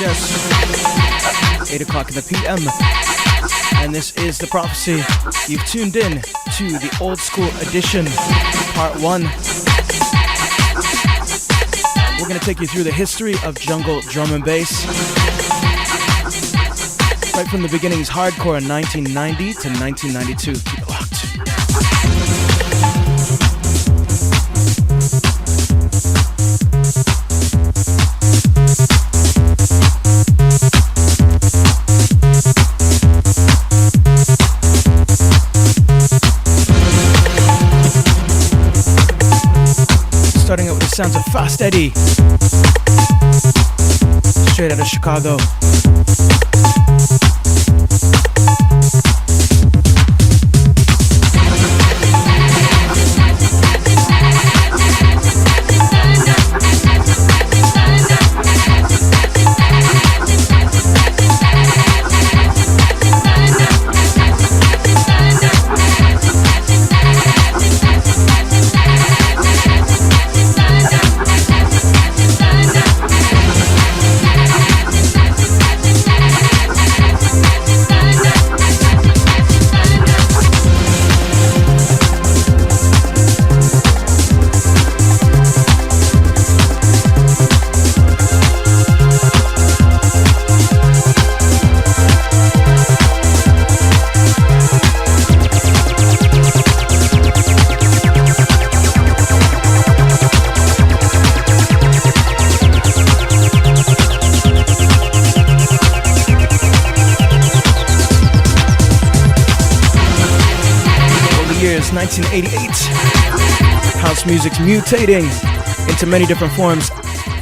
yes. 8 o'clock in the PM. And this is The Prophecy. You've tuned in to the Old School edition, part 1. We're going to take you through the history of jungle drum and bass. Right from the beginnings, hardcore in 1990 to 1992. Keep it locked. Starting out with the sounds of Fast Eddie, straight out of Chicago. Years 1988, house music's mutating into many different forms,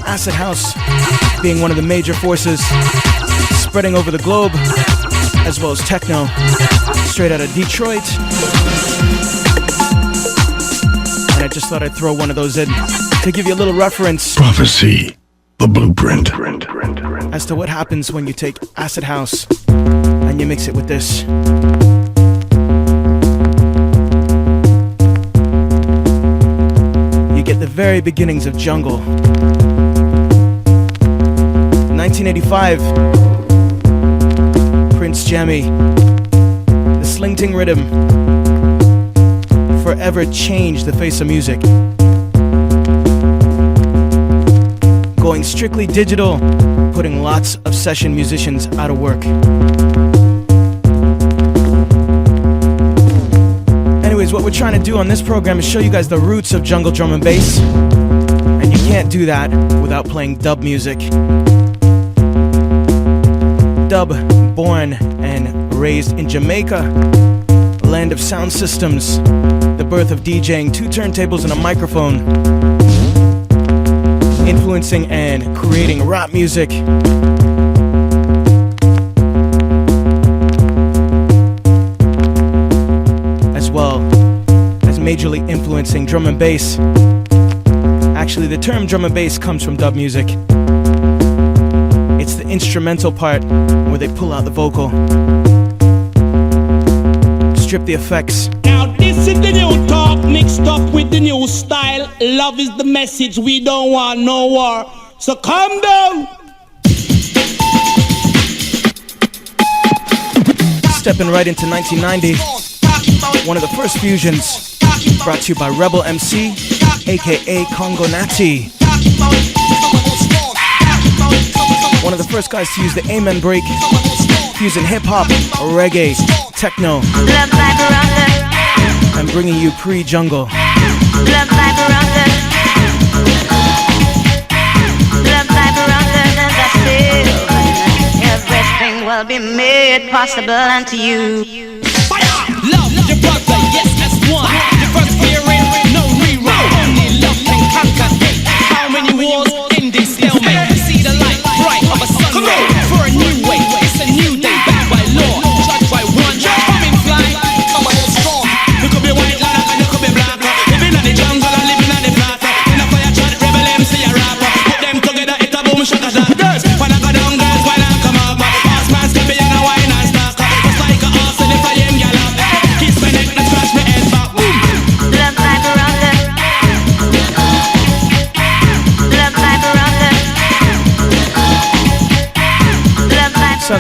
acid house being one of the major forces spreading over the globe, as well as techno straight out of Detroit. And I just thought I'd throw one of those in to give you a little reference. Prophecy, the blueprint, as to what happens when you take acid house and you mix it with this. The very beginnings of jungle. 1985, Prince Jammy, the Sling Ting rhythm forever changed the face of music. Going strictly digital, putting lots of session musicians out of work. Anyways, what we're trying to do on this program is show you guys the roots of jungle drum and bass, and you can't do that without playing dub music. Dub, born and raised in Jamaica, land of sound systems, the birth of DJing, 2 turntables and a microphone, influencing and creating rap music. Majorly influencing drum and bass. Actually, the term drum and bass comes from dub music. It's the instrumental part where they pull out the vocal, strip the effects. Now this is the new talk mixed up with the new style. Love is the message, we don't want no war. So calm down. Stepping right into 1990, one of the first fusions brought to you by Rebel MC, aka Congo Nazi. One of the first guys to use the Amen break, fusing hip-hop, reggae, techno, and bringing you pre-jungle. Everything will be made possible unto you. Love your brother, yes, that's one. The first fearing, no rerun. Only love can conquer hate. How many wars in this stalemate? See the light bright of a sunray for a new way. It's a new day, backed by law, judged by one. Coming fly, come on, strong. You could be white like and you could be black. Living in the jungle and living in the flat. In a fire chat, rebel MC a rapper. Put them together, it's a boom shaka shaka. Girls, when I go down, girls, when I come up. Ass man, scabby and a wine and stack. Just like a horse in the fire, y'all. Kiss my neck, let's scratch my head back. Boom.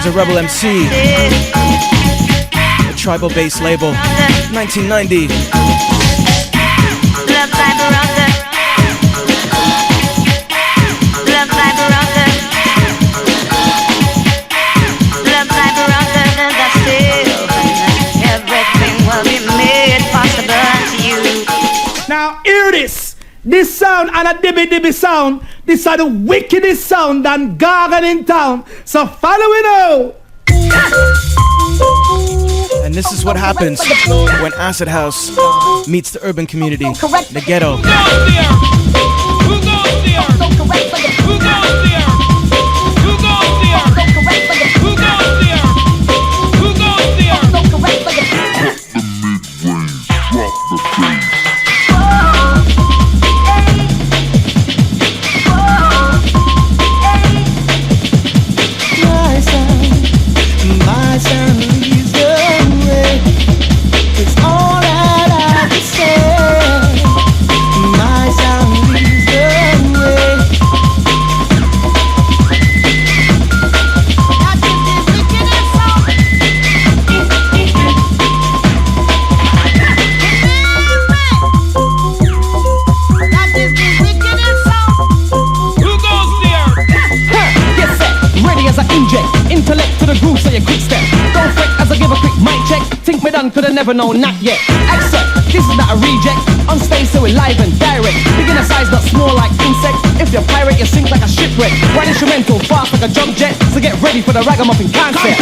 sounds of Rebel MC, a tribal bass label, 1990. Now hear this. This sound and a dibby sound. This are the wickedest sound and gargan in town. So follow me now. And this is what happens when Acid House meets the urban community, the ghetto. Who goes there? Who goes there? Who goes there? Who goes there? Who goes there? Who goes there? Drop the bass. My sound leads the way. It's all that I can say. My sound leads the way. That is the wickedest sound. That is the wickedest sound. Who goes there? Get set, ready as I inject intellect to the groove, so you quick step. Don't fret as I give a quick mic check. Think me done, coulda never known, not yet. Accept, this is not a reject. On stage, so we're live and direct. Beginner size, not small like insect. If you're pirate, you sink like a shipwreck. Ride instrumental, fast like a jump jet. So get ready for the ragamuffin concept.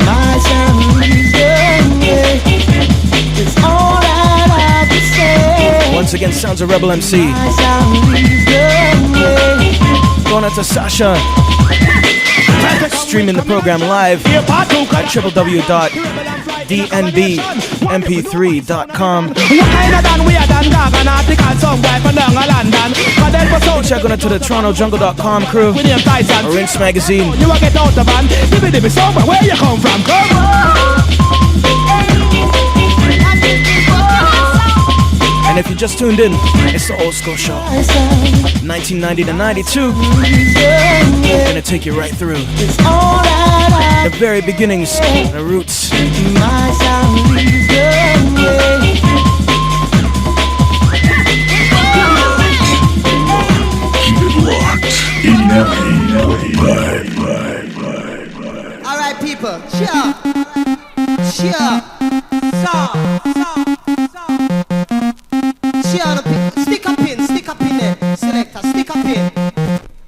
My sound leads the way. It's all that I can say. Once again, sounds of Rebel MC. My sound leads the way. Going out to Sasha, streaming the program live at www.dnbmp3.com. Check on it to the TorontoJungle.com crew or Rinse Magazine. You get out the van, dibby song, but where you come from? Come on. And if you just tuned in, it's the Old School Show, 1990 to 92. Gonna take you right through the very beginnings, the roots. My sound leads the way. Keep it locked. 89.5. All right, people, cheer up. Cheer on the people. Stick up in there, selector, stick up in.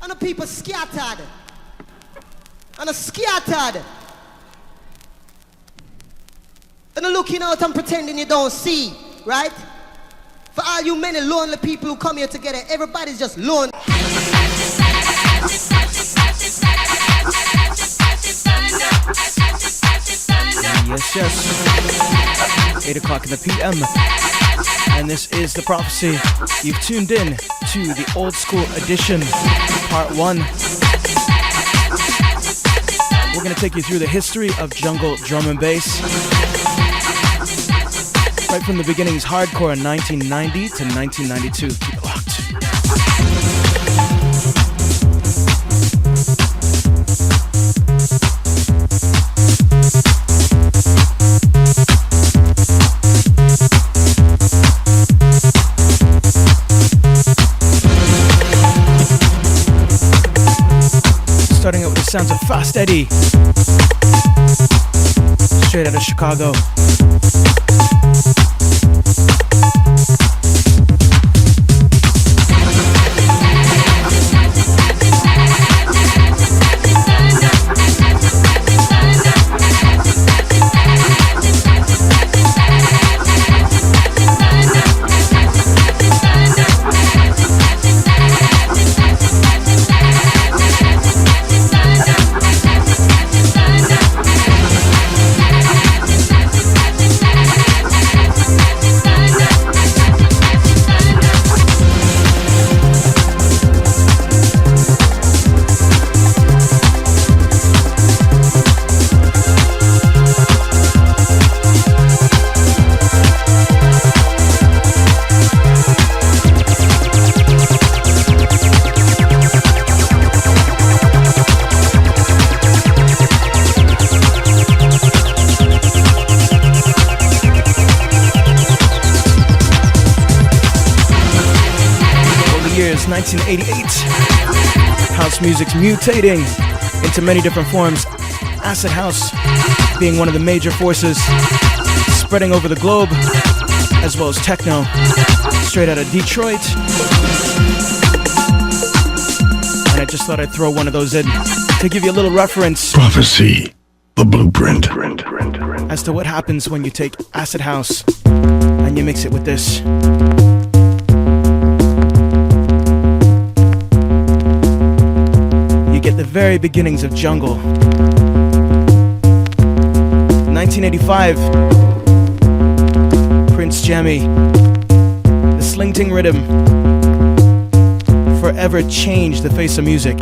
And the people scattered. And the scattered. And the looking out and pretending you don't see, right? For all you many lonely people who come here together, everybody's just lonely. Yes. 8 o'clock in the PM. And this is The Prophecy. You've tuned in to the Old School Edition, Part 1. We're going to take you through the history of jungle drum and bass. Right from the beginnings, hardcore in 1990 to 1992. Keep it locked. Starting out with the sounds of Fast Eddie, straight out of Chicago. 1988. House music's mutating into many different forms. Acid house being one of the major forces spreading over the globe, as well as techno, straight out of Detroit. And I just thought I'd throw one of those in to give you a little reference. Prophecy, the blueprint. As to what happens when you take acid house and you mix it with this. You get the very beginnings of jungle. 1985, Prince Jammy, the Slingting Rhythm, forever changed the face of music.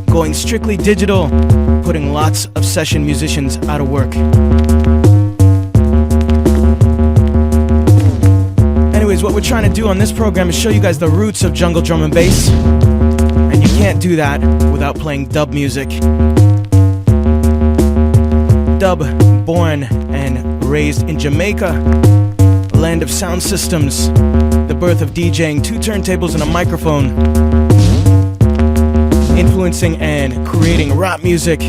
Going strictly digital, putting lots of session musicians out of work. Anyways, what we're trying to do on this program is show you guys the roots of jungle drum and bass. And you can't do that without playing dub music. Dub, born and raised in Jamaica, land of sound systems, the birth of DJing, 2 turntables and a microphone, influencing and creating rap music.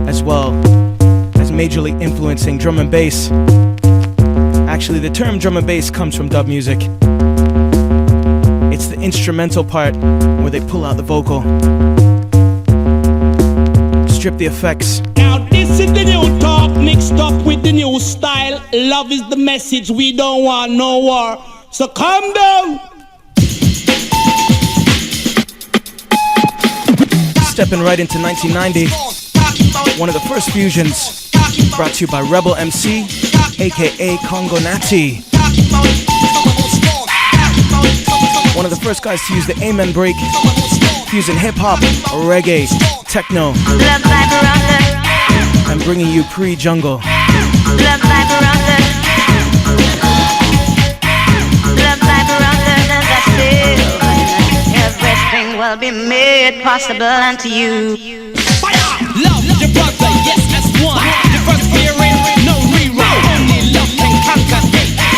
As well as majorly influencing drum and bass. Actually, the term drum and bass comes from dub music. It's the instrumental part where they pull out the vocal, strip the effects. Now this is the new talk mixed up with the new style. Love is the message, we don't want no war. So calm down. Stepping right into 1990, one of the first fusions brought to you by Rebel MC, aka Congo Nazi. One of the first guys to use the Amen break, fusing hip-hop, reggae, techno, and bringing you pre-jungle. Everything will be made possible unto you. Love your brother, yes, as one. The first fearing, no rerun. Only love can conquer.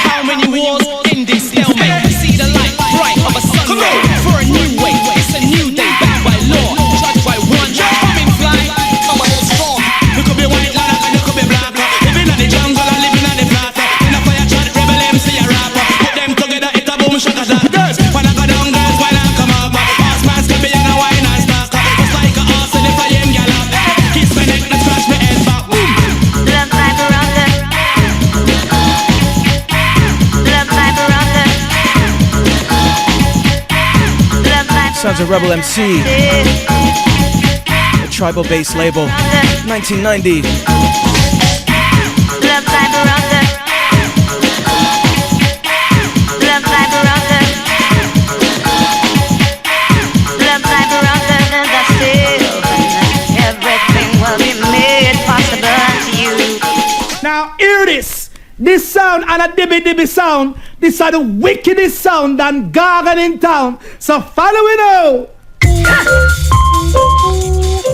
How many wars in this stalemate? See the light bright of a sunray for a new way. It's a new day, backed by law, judged by one. Coming fly, come on, strong. You could be white like and you could be black. Living in the jungle and living on the flat. In a fire chat, rebel MC a rapper. Put them together, it's a boom shaka that. Girls, when I go down, girls, when I come up. Ass man can be in a wine and stack. Just like a horse in the flame gallop. Kiss my neck, let's scratch my head back. Boom. Love like a rocker. Love like a rocker. Love like Sounds of Rebel MC, a tribal bass label, 1990. Love like a rocker. Love like a rocker. Love like a rocker. That's it. Everything will be made possible unto you. Now hear this. This sound and a dibby sound. This are the wickedest sound than Gargan in town. So follow it now.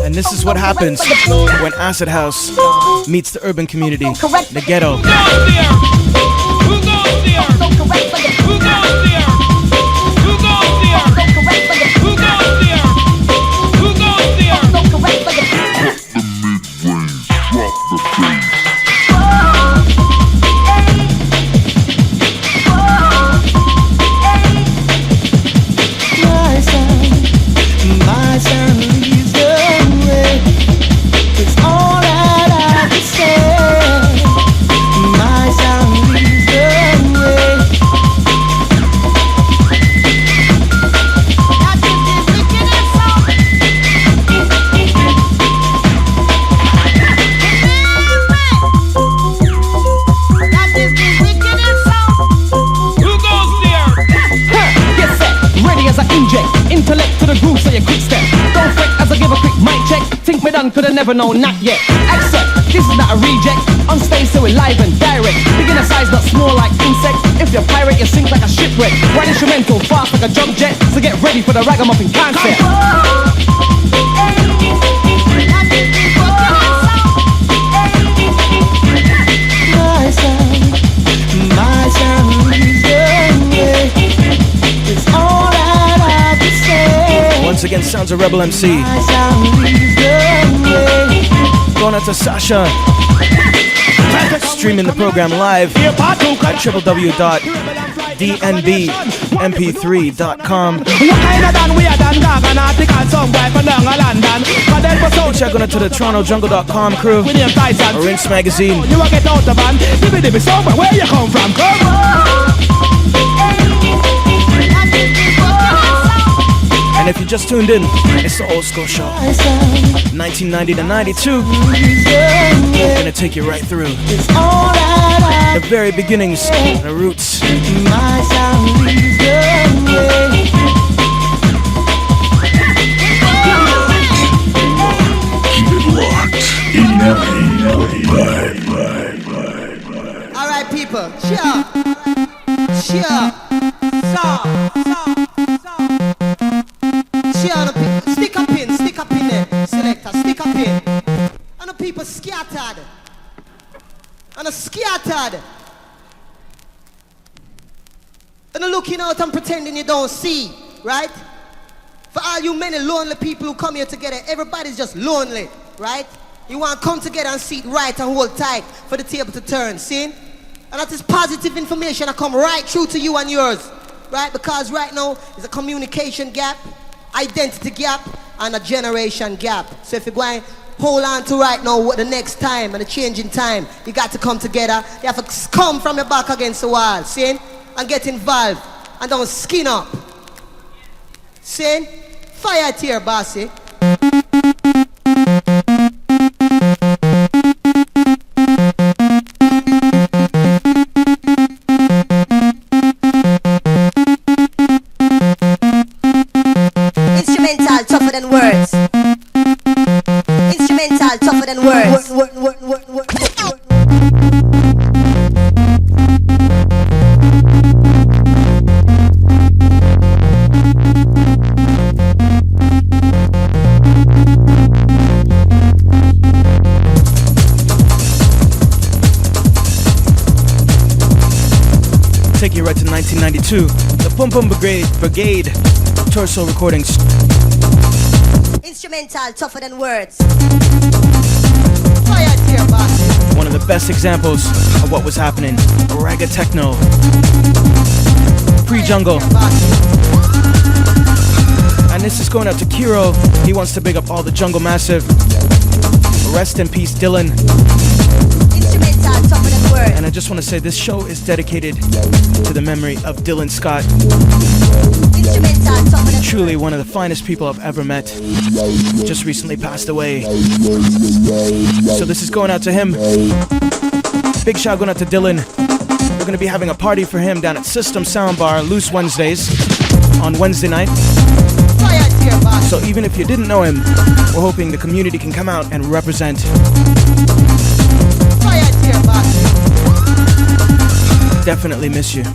And this is what happens when acid house meets the urban community, the ghetto. Who goes there? Who goes there? Who goes there? Who goes there? Who goes there? Who goes there? Who goes there? Cut the mid-range, drop the bass. My sound leads the way. It's all that I can say. My sound leads the way. That is the wickedest sound. That is the wickedest sound. Who goes there? Get set, ready as I inject intellect to the groove, so you quick step. Don't fret as I give a quick mic check. Think me done, coulda never known, not yet. Accept, this is not a reject. On stage, so we're live and direct. Beginner size, not small like insect. If you're pirate, you sink like a shipwreck. Right instrumental, fast like a jump jet. So get ready for the ragamuffin concept. That is the wickedest sound. again, sounds of Rebel MC. Going out to Sasha. Streaming the program live at www.dnbmp3.com. Check on it to the TorontoJungle.com crew. Rinse Magazine. Where you come from? Come on. And if you just tuned in, it's the Old School Show. 1990 to 92. We're gonna take you right through the very beginnings, the roots. Keep it locked. All right, people. Cheer. Stick a pin there, selector, stick a pin. And the people scattered. And they're looking out and pretending you don't see, right? For all you many lonely people who come here together, everybody's just lonely, right? You want to come together and sit right and hold tight for the table to turn, see? And that is positive information that come right through to you and yours, right? Because right now, there's a communication gap, identity gap, and a generation gap. So if you're going to hold on to right now what the next time and the changing time, you got to come together. You have to come from your back against the wall, see? And get involved. And don't skin up. See? Fire it here, bossy. Instrumental tougher than words. Instrumental tougher than words. Take you right to 1992. The Pum Pum Brigade Torso Recordings. Instrumental tougher than words. Fire it here, bossy. One of the best examples of what was happening. Ragga techno. Pre-jungle. And this is going out to Kiro. He wants to big up all the Jungle Massive. Rest in peace, Dylan. Instrumental tougher than words. And I just want to say this show is dedicated to the memory of Dylan Scott. Instrumental tougher than Truly one of the finest people I've ever met. Just recently passed away. So this is going out to him. Big shout going out to Dylan. We're going to be having a party for him down at System Sound Bar, Loose Wednesdays, on Wednesday night. Fire it here, bossy. So even if you didn't know him, we're hoping the community can come out and represent. Fire it here, bossy. Definitely miss you.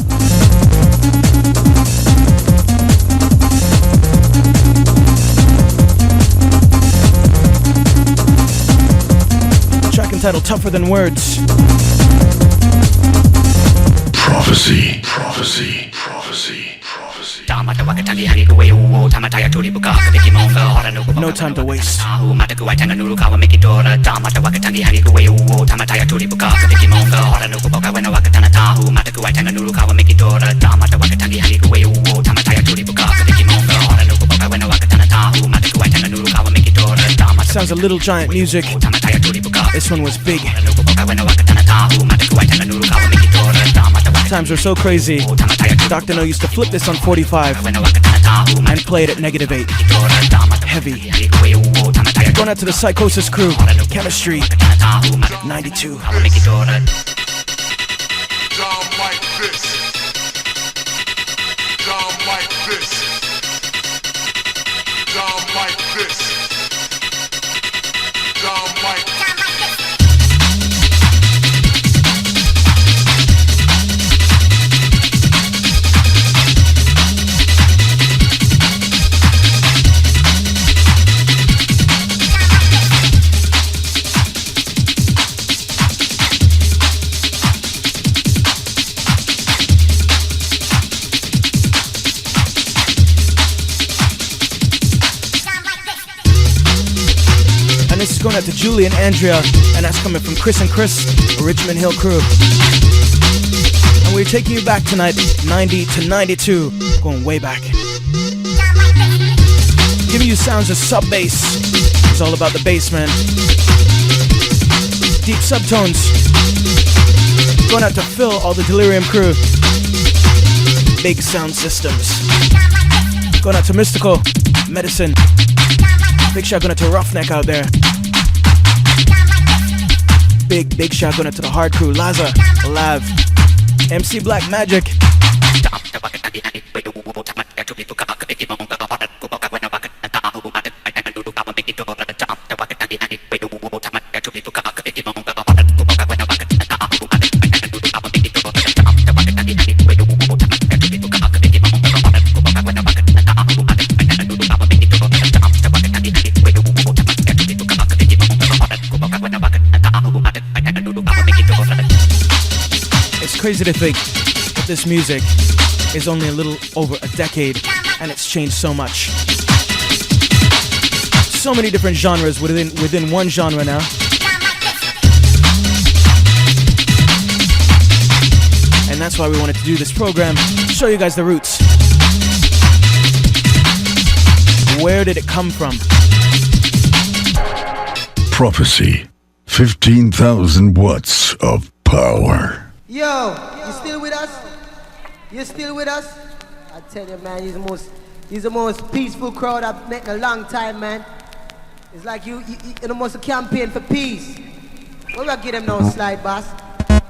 Track entitled Tougher Than Words. Prophecy. No time to waste. Sounds a Little Giant music. This one was big. Times were so crazy. Dr. No used to flip this on 45 and play it at -8. Heavy. Going out to the Psychosis crew. Chemistry. 92. Down like this. Down like this. Down like this. Down like this. going out to Julie and Andrea, and that's coming from Chris and Chris, Richmond Hill crew. And we're taking you back tonight, 90 to 92, going way back. Giving you sounds of sub bass. It's all about the bass, man. Deep subtones. Going out to Phil, all the Delirium crew. Big sound systems. Going out to Mystical, Medicine. Big shout going out to Roughneck out there. Big shout going out to the hard crew, Laza, Lav, MC Black Magic. Crazy to think that this music is only a little over a decade and it's changed so much. So many different genres within one genre now. And that's why we wanted to do this program, show you guys the roots. Where did it come from? Prophecy. 15,000 watts of power. Yo, you still with us? You still with us? I tell you, man, he's the most peaceful crowd I've met in a long time, man. It's like you almost a campaign for peace. What about get him no slide, boss?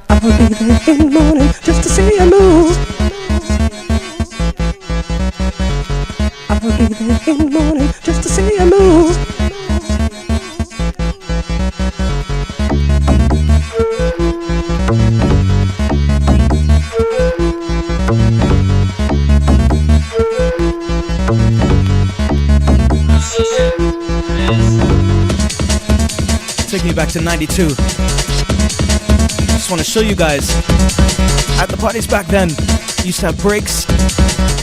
I will be there in the morning just to see you move. I will be there in the morning just to see you move. Taking you back to 92. Just want to show you guys, at the parties back then, used to have breaks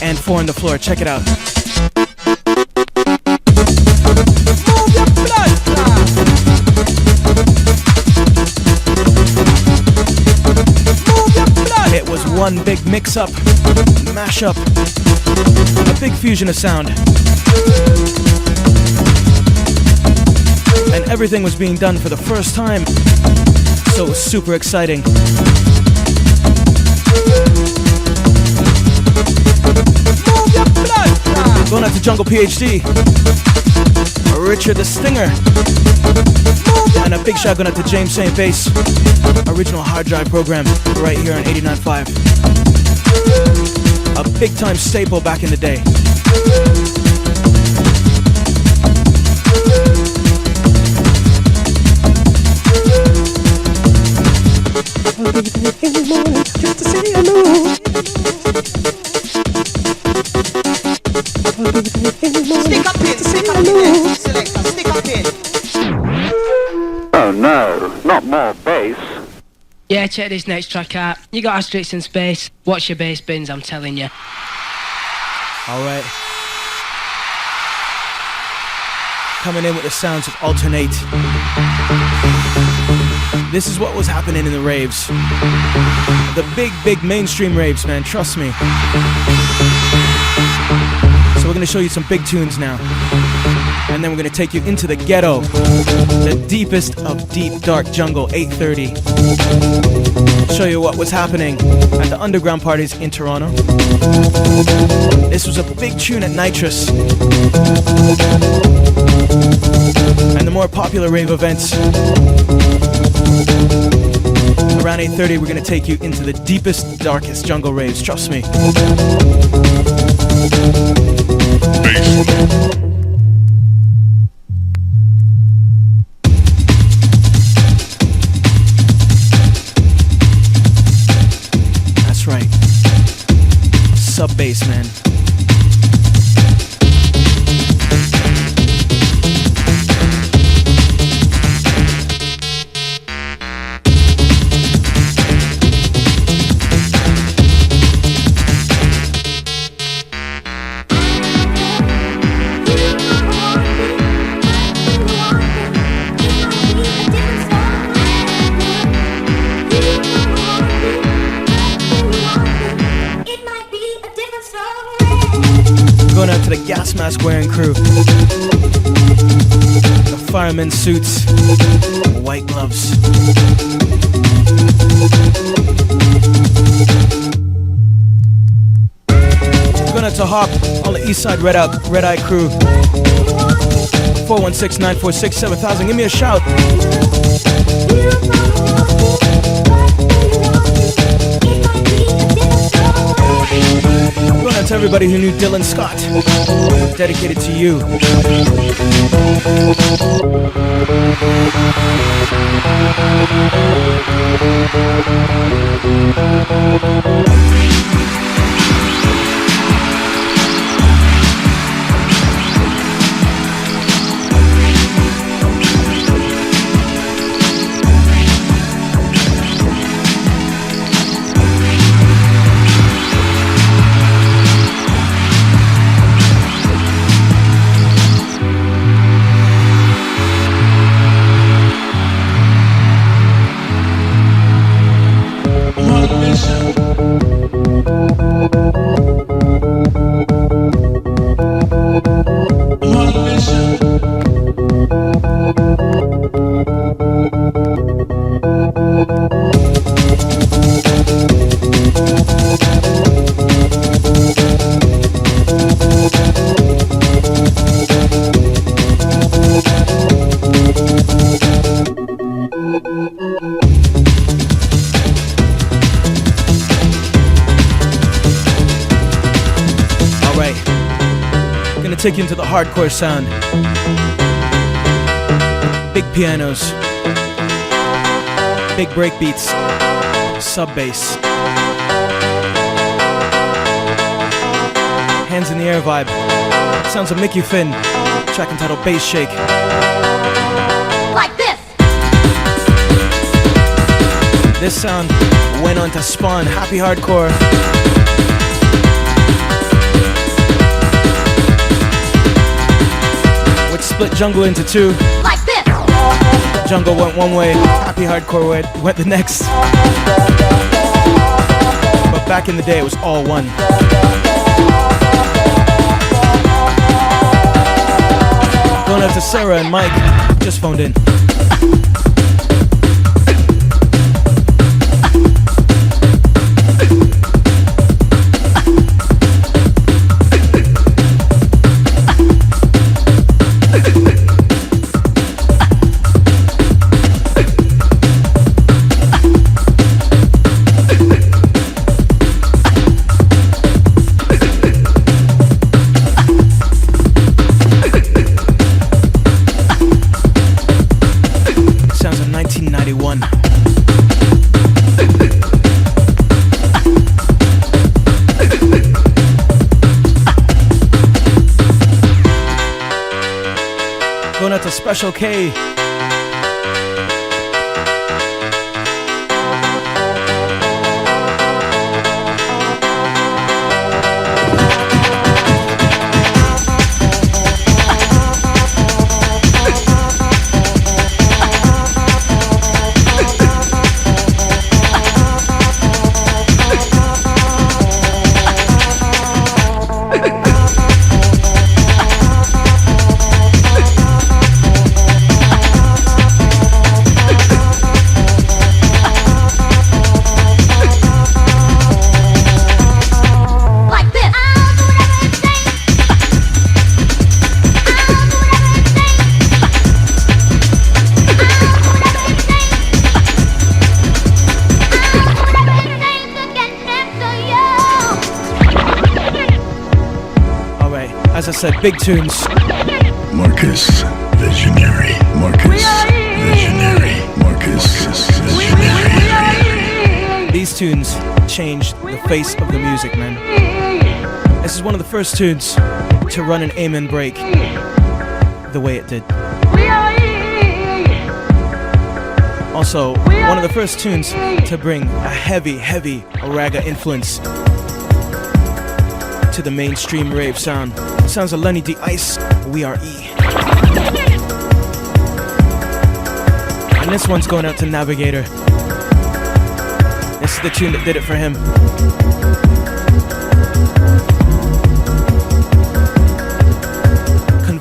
and 4 on the floor. Check it out. It was one big mix-up, mash-up, a big fusion of sound. And everything was being done for the first time, so it was super exciting. Going out to Jungle PhD, Richard the Stinger, and a big shout going out to James St. Bass, original hard drive program right here on 89.5. A big time staple back in the day. I'll be there in the morning just to see you move. I'll be there in the morning just to see you move. Selector, stick up in. Oh no, not more bass. Yeah, check this next track out. You got asterisks in space. Watch your bass bins, I'm telling you. Alright. Coming in with the sounds of Alternate. This is what was happening in the raves. The big mainstream raves, man, trust me. So we're gonna show you some big tunes now. And then we're gonna take you into the ghetto. The deepest of deep, dark jungle, 8:30. Show you what was happening at the underground parties in Toronto. This was a big tune at Nitrous. And the more popular rave events. Around 8:30, we're gonna take you into the deepest, darkest jungle raves, trust me. That's right. Sub-bass, man. Going out to the gas mask wearing crew. The fireman suits, white gloves. Going out to Hop, all the Eastside Red Eye crew. 416-946-7000. Give me a shout. Going out to everybody who knew Dylan Scott. Dedicated to you. Take you into the hardcore sound. Big pianos, big break beats, sub bass, hands in the air vibe. Sounds of Mickey Finn, track entitled Bass Shake. Like this. This sound went on to spawn Happy Hardcore. Split Jungle into two. Like this. Jungle went one way, Happy Hardcore went the next. But back in the day, it was all one. Going out to Sarah and Mike, just phoned in. Going out to Special K. As I said, big tunes. Marcus, visionary. Marcus, visionary. Marcus, visionary. These tunes changed the face of the music, man. This is one of the first tunes to run an amen break the way it did. Also, one of the first tunes to bring a heavy ragga influence to the mainstream rave sound. Sounds of Lenny D. Ice, We Are E. And this one's going out to Navigator. This is the tune that did it for him.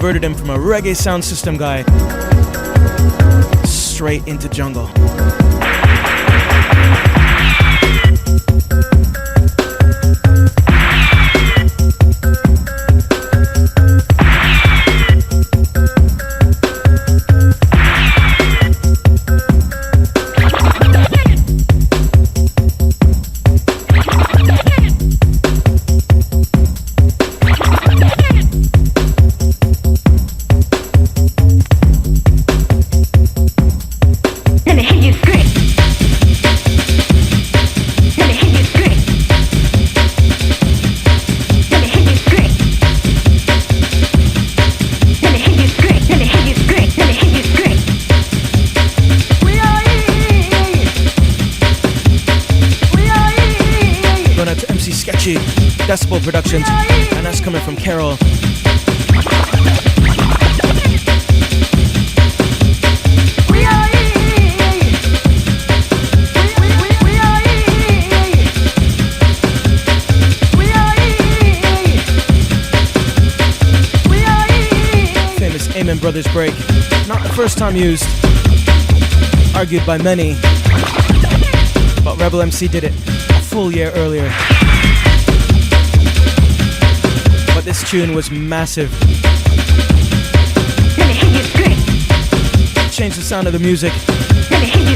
converted him from a reggae sound system guy straight into jungle. Decibel Productions, and that's coming from Carol. Famous Amen Brothers break, not the first time used, argued by many, but Rebel MC did it a full year earlier. But this tune was massive. Changed the sound of the music,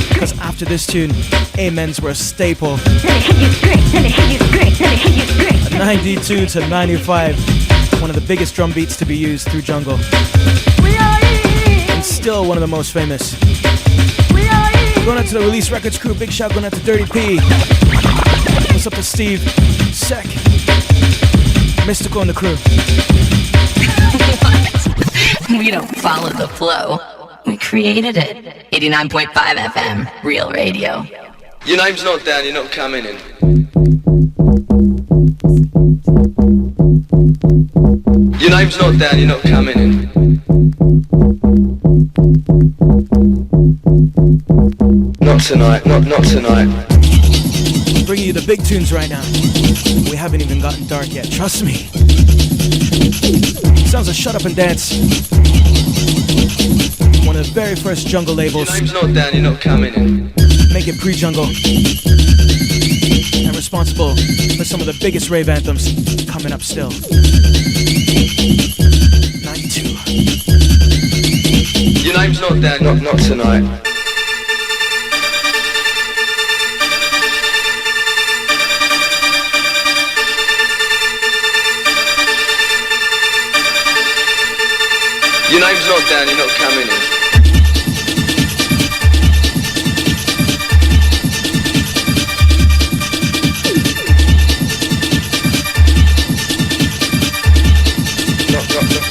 because after this tune, amens were a staple. 92 to 95, one of the biggest drum beats to be used through jungle. And still one of the most famous. Going out to the Release Records crew, big shout going out to Dirty P. What's up to Steve, Sec, Mystical and the crew. We don't follow the flow. We created it. 89.5 FM, Real Radio. Your name's not down, you're not coming in. Your name's not down, you're not coming in. Not tonight, not tonight. Bringing you the big tunes right now. We haven't even gotten dark yet, trust me. Sounds like Shut Up and Dance. One of the very first jungle labels. Your name's not down, you're not coming in. Make it pre-jungle. And responsible for some of the biggest rave anthems coming up still. 92. Your name's not down, not tonight. Your name's not down, you're not coming in.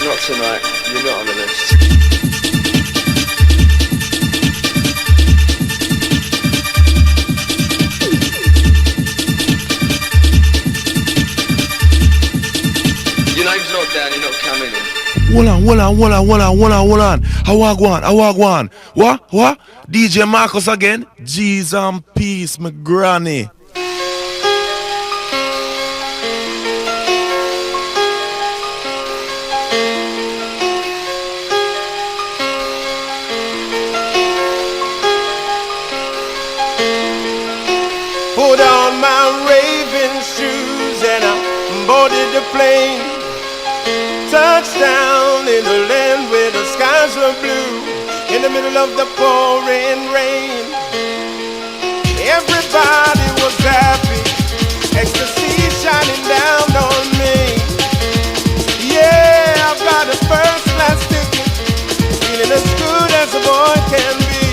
Not tonight, you're not on the list. Your name's not down, you're not coming in. Hold on. How I go on? What? DJ Marcus again? G's and peace, my granny. Put on my raving shoes and I boarded the plane. Touchdown in the land where the skies are blue, in the middle of the pouring rain. Everybody was happy, ecstasy shining down on me. Yeah, I've got a first class ticket, feeling as good as a boy can be.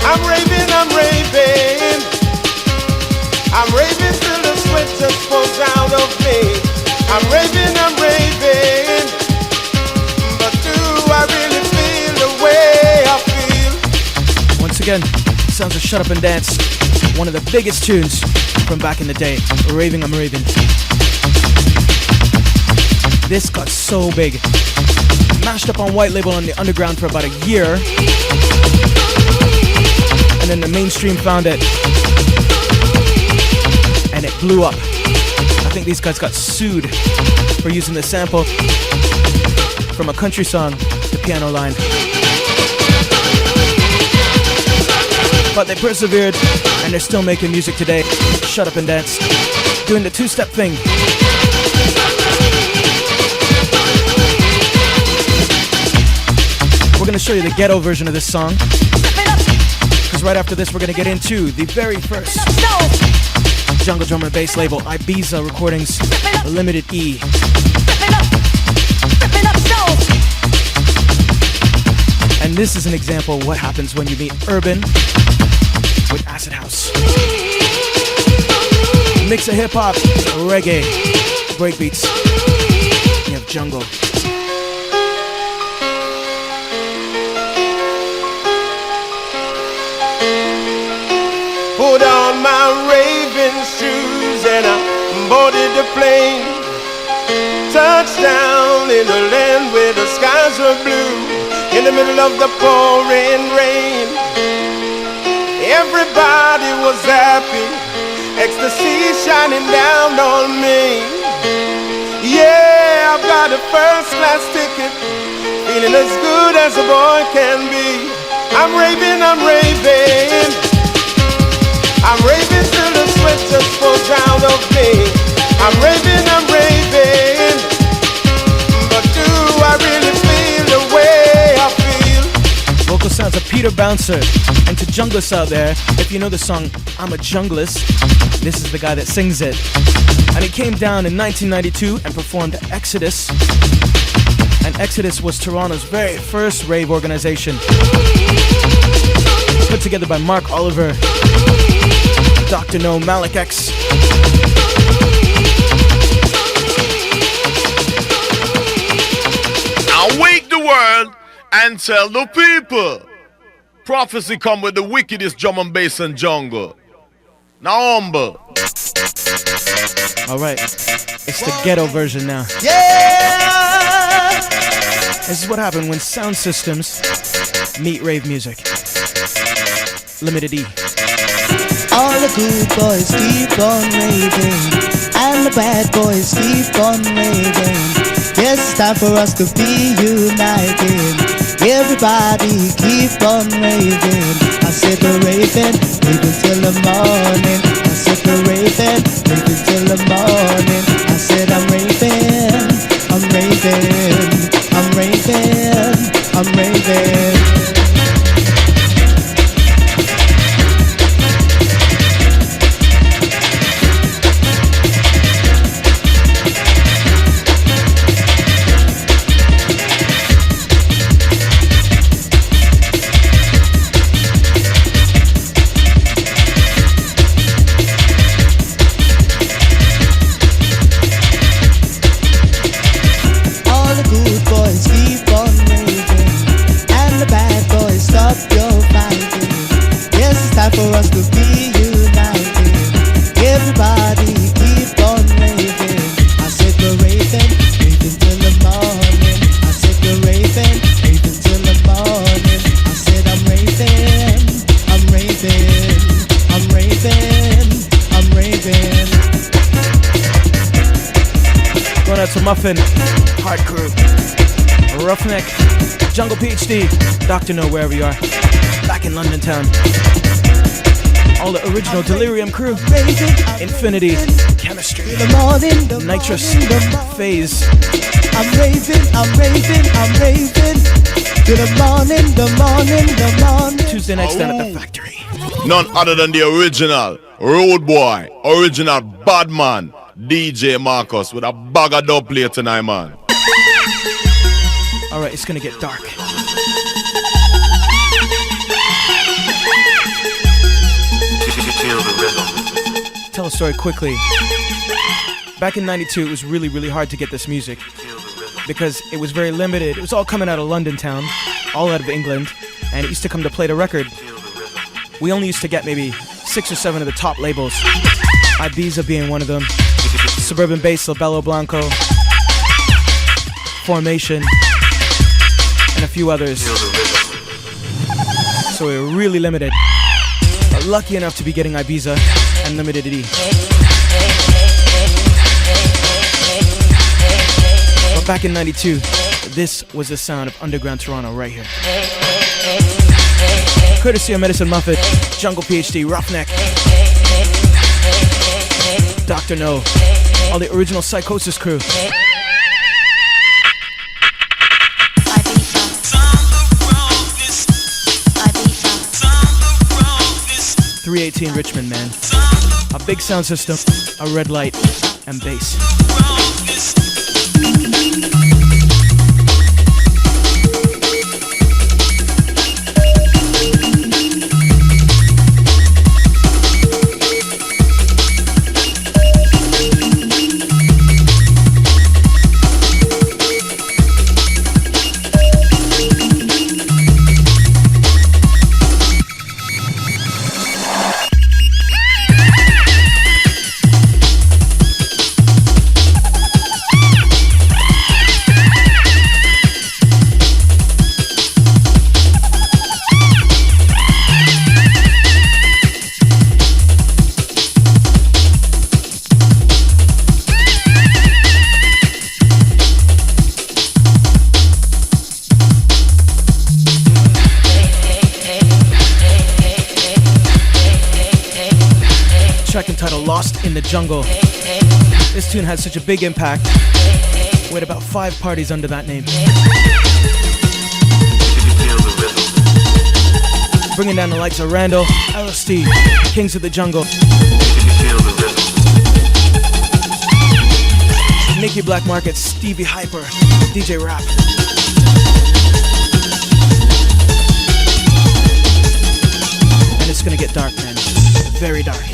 I'm raving, I'm raving till the sweat just pours out of me. I'm raving, but do I really feel the way I feel? Once again, sounds of Shut Up and Dance, one of the biggest tunes from back in the day. Raving, I'm raving. This got so big. Mashed up on White Label on the underground for about a year. And then the mainstream found it. And it blew up. I think these guys got sued for using the sample. from a country song to piano line. But they persevered, and they're still making music today. Shut up and dance. Doing the two-step thing. We're gonna show you the ghetto version of this song. Because right after this, we're gonna get into the very first jungle drum and bass label, Ibiza Recordings, Limited E. And this is an example of what happens when you meet urban with acid house. Mix of hip-hop, reggae, breakbeats. You have jungle. Put on my raving shoes and I boarded the plane. Touchdown in a land where the skies are blue. In the middle of the pouring rain, everybody was happy. Ecstasy shining down on me. Yeah, I've got a first class ticket, feeling as good as a boy can be. I'm raving, I'm raving. I'm raving till the sweat just pours out of me. I'm raving, I'm raving. But do I really feel the way I feel? Vocal sounds of Peter Bouncer. And to junglists out there, if you know the song I'm a Junglist, this is the guy that sings it. And he came down in 1992 and performed Exodus. And Exodus was Toronto's very first rave organization. Put together by Mark Oliver, Dr. No, Malik X. Now wake the world and tell the people. Prophecy come with the wickedest drum and bass and jungle. Now humble. Alright, it's the ghetto version now. Yeah! This is what happened when sound systems meet rave music. Limited E. All the good boys keep on raving, and the bad boys keep on raving. Yes, it's time for us to be united. Everybody keep on raving. I said we're raving till the morning. I said we're raving till the morning. I said I'm raving, I'm raving, I'm raving, I'm raving. For us to be united, everybody keep on raving. I said we're raving till the morning. I said we're raving till the morning. I said I'm raving, I'm raving, I'm raving, I'm raving. Going out to Muffin, Hard Crew, Roughneck, Jungle PhD, Dr. No, wherever you are, back in London town. All the original Delirium crew, Infinity, Chemistry, Nitrous, Phase. I'm raving, I'm raving, I'm raving. To the morning, the morning, the morning. Tuesday night stand at the factory. None other than the original Road Boy, original Badman, DJ Marcus with a bag of dub play tonight, man. Alright, it's gonna get dark. Tell a story quickly. Back in 92, it was really, really hard to get this music because it was very limited. It was all coming out of London town, all out of England, and it used to come to Play the Record. We only used to get maybe 6 or 7 of the top labels, Ibiza being one of them, Suburban Bass, Labello Blanco, Formation, and a few others. So we were really limited. But lucky enough to be getting Ibiza and Limited E. But back in 92, this was the sound of underground Toronto right here. Courtesy of Medicine Muffet, Jungle PhD, Roughneck, Dr. No, all the original Psychosis crew. 318 Richmond, man. A big sound system, a red light, and bass. Lost in the Jungle. This tune had such a big impact. We had about 5 parties under that name. Bringing down the likes of Randall, LSD, Kings of the Jungle, Nicky Black Market, Stevie Hyper, DJ Rap. And it's gonna get dark, man. Very dark.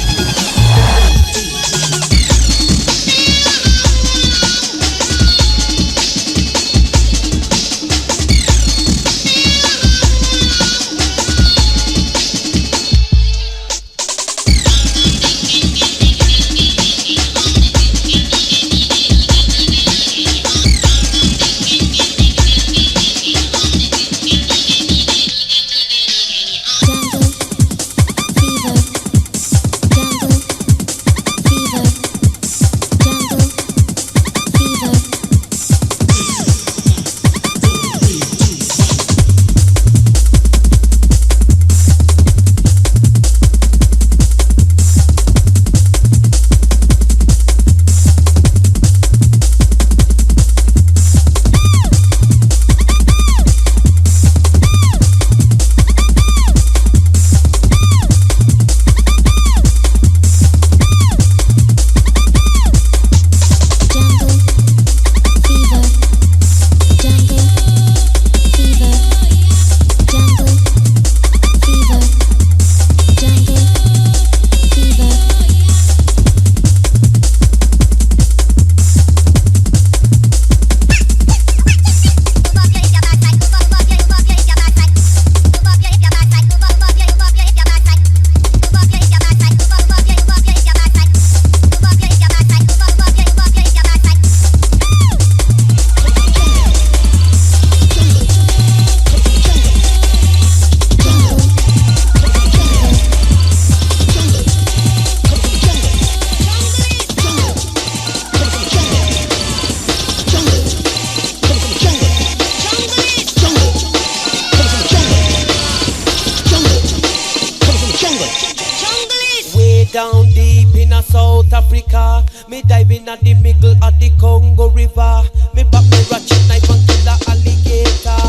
down deep in a South Africa. Me dive in at the middle of the Congo River. Me pop me ratchet knife and kill a alligator.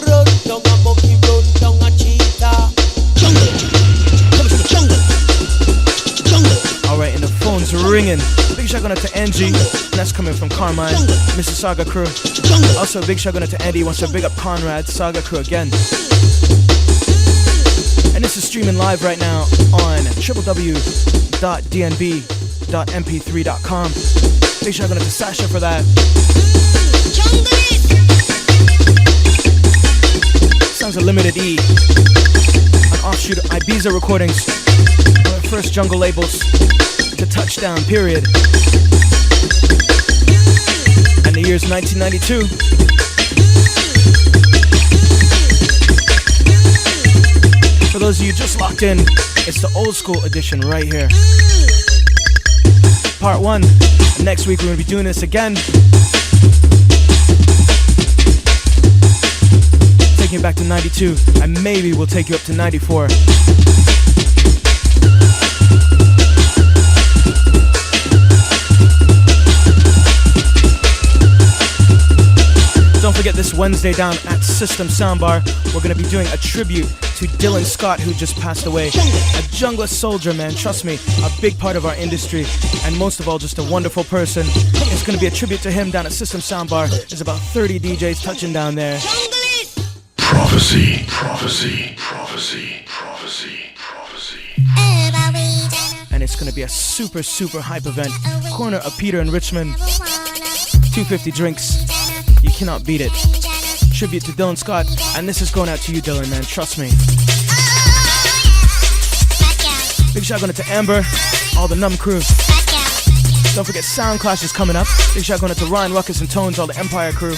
Run down a monkey, run down a cheetah. Jungle, come from the jungle. Jungle. Alright, and the phone's ringing. Big shout out to Angie, and that's coming from Carmine, Mississauga crew. Also, big shout out to Andy, wants to big up Conrad, Saga crew again. And this is streaming live right now on www.dnb.mp3.com. Big shout out to Sasha for that. Sounds of Limited E, an offshoot of Ibiza Recordings, one of the first jungle labels to touchdown, period. And the year's 1992. For those of you just locked in, it's the old school edition right here. Part 1. Next week we're going to be doing this again. taking you back to 92, and maybe we'll take you up to 94. Don't forget this Wednesday down at System Soundbar, we're going to be doing a tribute to Dylan Scott, who just passed away. A jungler soldier, man, trust me, a big part of our industry, and most of all, just a wonderful person. It's going to be a tribute to him down at System Soundbar. There's about 30 DJs touching down there. Prophecy, prophecy, prophecy, prophecy, prophecy. And it's going to be a super, super hype event. Corner of Peter and Richmond. 250 drinks. You cannot beat it. Tribute to Dylan Scott, and this is going out to you, Dylan, man. Trust me. Big shout going out to Amber, all the Numb crew. Don't forget Sound Clash is coming up. Big shout going out to Ryan, Ruckus, and Tones, all the Empire crew.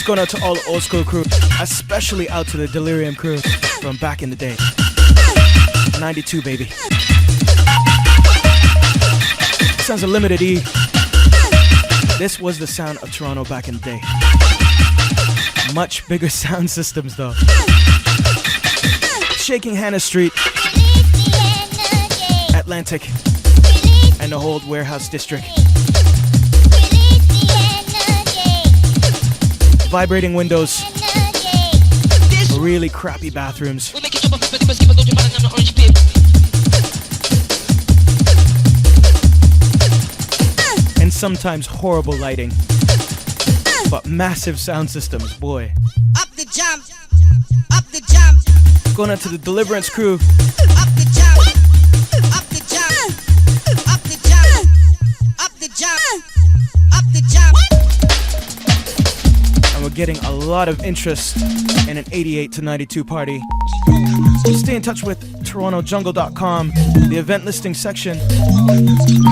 Going out to all the Oldschool crew, especially out to the Delirium crew from back in the day. 92, baby. Sounds a limited E. This was the sound of Toronto back in the day. Much bigger sound systems though. Shaking Hannah Street, Atlantic, and the whole warehouse district. Vibrating windows, really crappy bathrooms, and sometimes horrible lighting, but massive sound systems, boy. Up the jump, up the jump. Going out to the Deliverance crew. Up the jump, up the jump, up the jump, up the jump, up the jump. And we're getting a lot of interest in an 88 to 92 party. Stay in touch with TorontoJungle.com, the event listing section,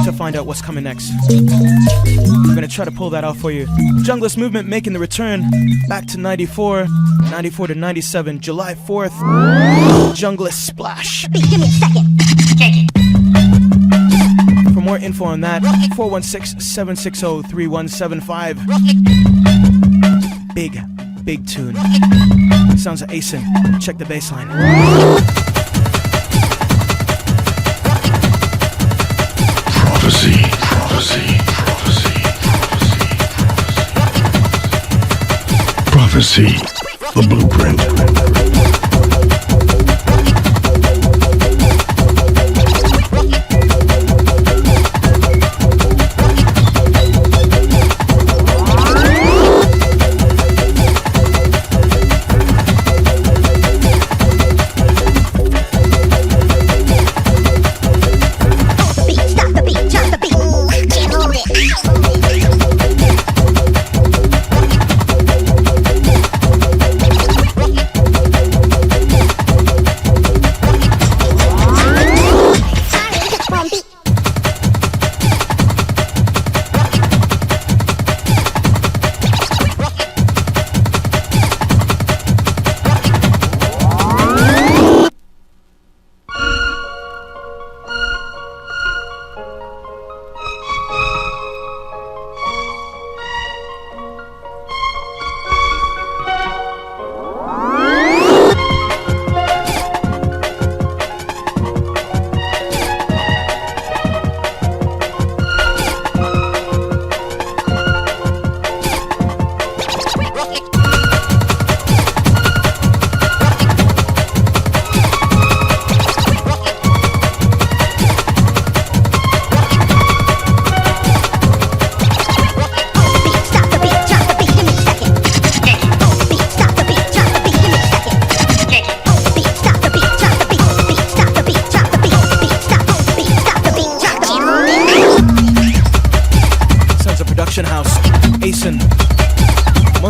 to find out what's coming next. We're going to try to pull that out for you. Junglist Movement making the return back to 94 to 97, July 4th. Junglist Splash. Give me a second. For more info on that, 416-760-3175. Big tune. Sounds of Asen. Check the bass line. Prophecy, prophecy, prophecy, prophecy. Prophecy, the blueprint.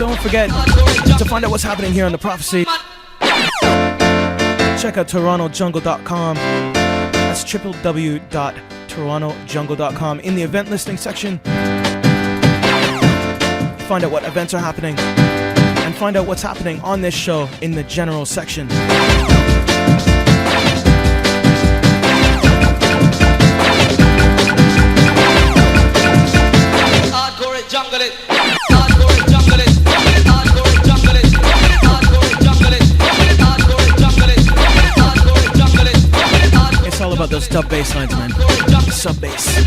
Don't forget to find out what's happening here on The Prophecy. Check out TorontoJungle.com. That's www.torontojungle.com. In the event listing section, find out what events are happening and find out what's happening on this show in the general section. Hardcore jungle it. Hardcore jungle it. Hardcore jungle it. Hardcore jungle it. Hardcore jungle it. Hardcore jungle it. It's all about those dub bass lines, man. Sub bass.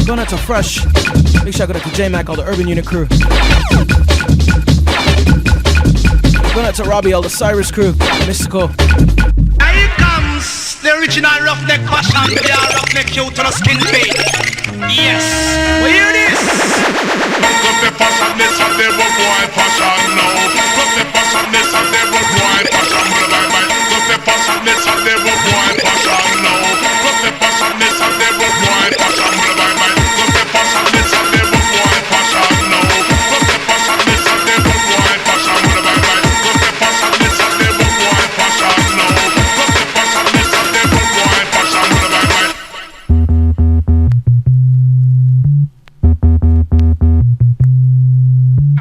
Going out to Fresh. Big shout out to J-Mac, all the Urban Unit crew. Going out to Robbie, all the Cyrus crew. Mystical. Here comes the original roughneck fashion. They are roughneck cute to the skin fade. Yes. We hear this. Look the fashion, this and they were boy fashion now. Look the fashion, this and they were boy fashion. Look the fashion, this and they were boy fashion now. Look the fashion, this and they were boy fashion. Look the fashion, this and they were boy fashion now. Look the fashion, this and they were boy fashion. Look the fashion, this and they were boy fashion now. Look the fashion, this and they were boy fashion.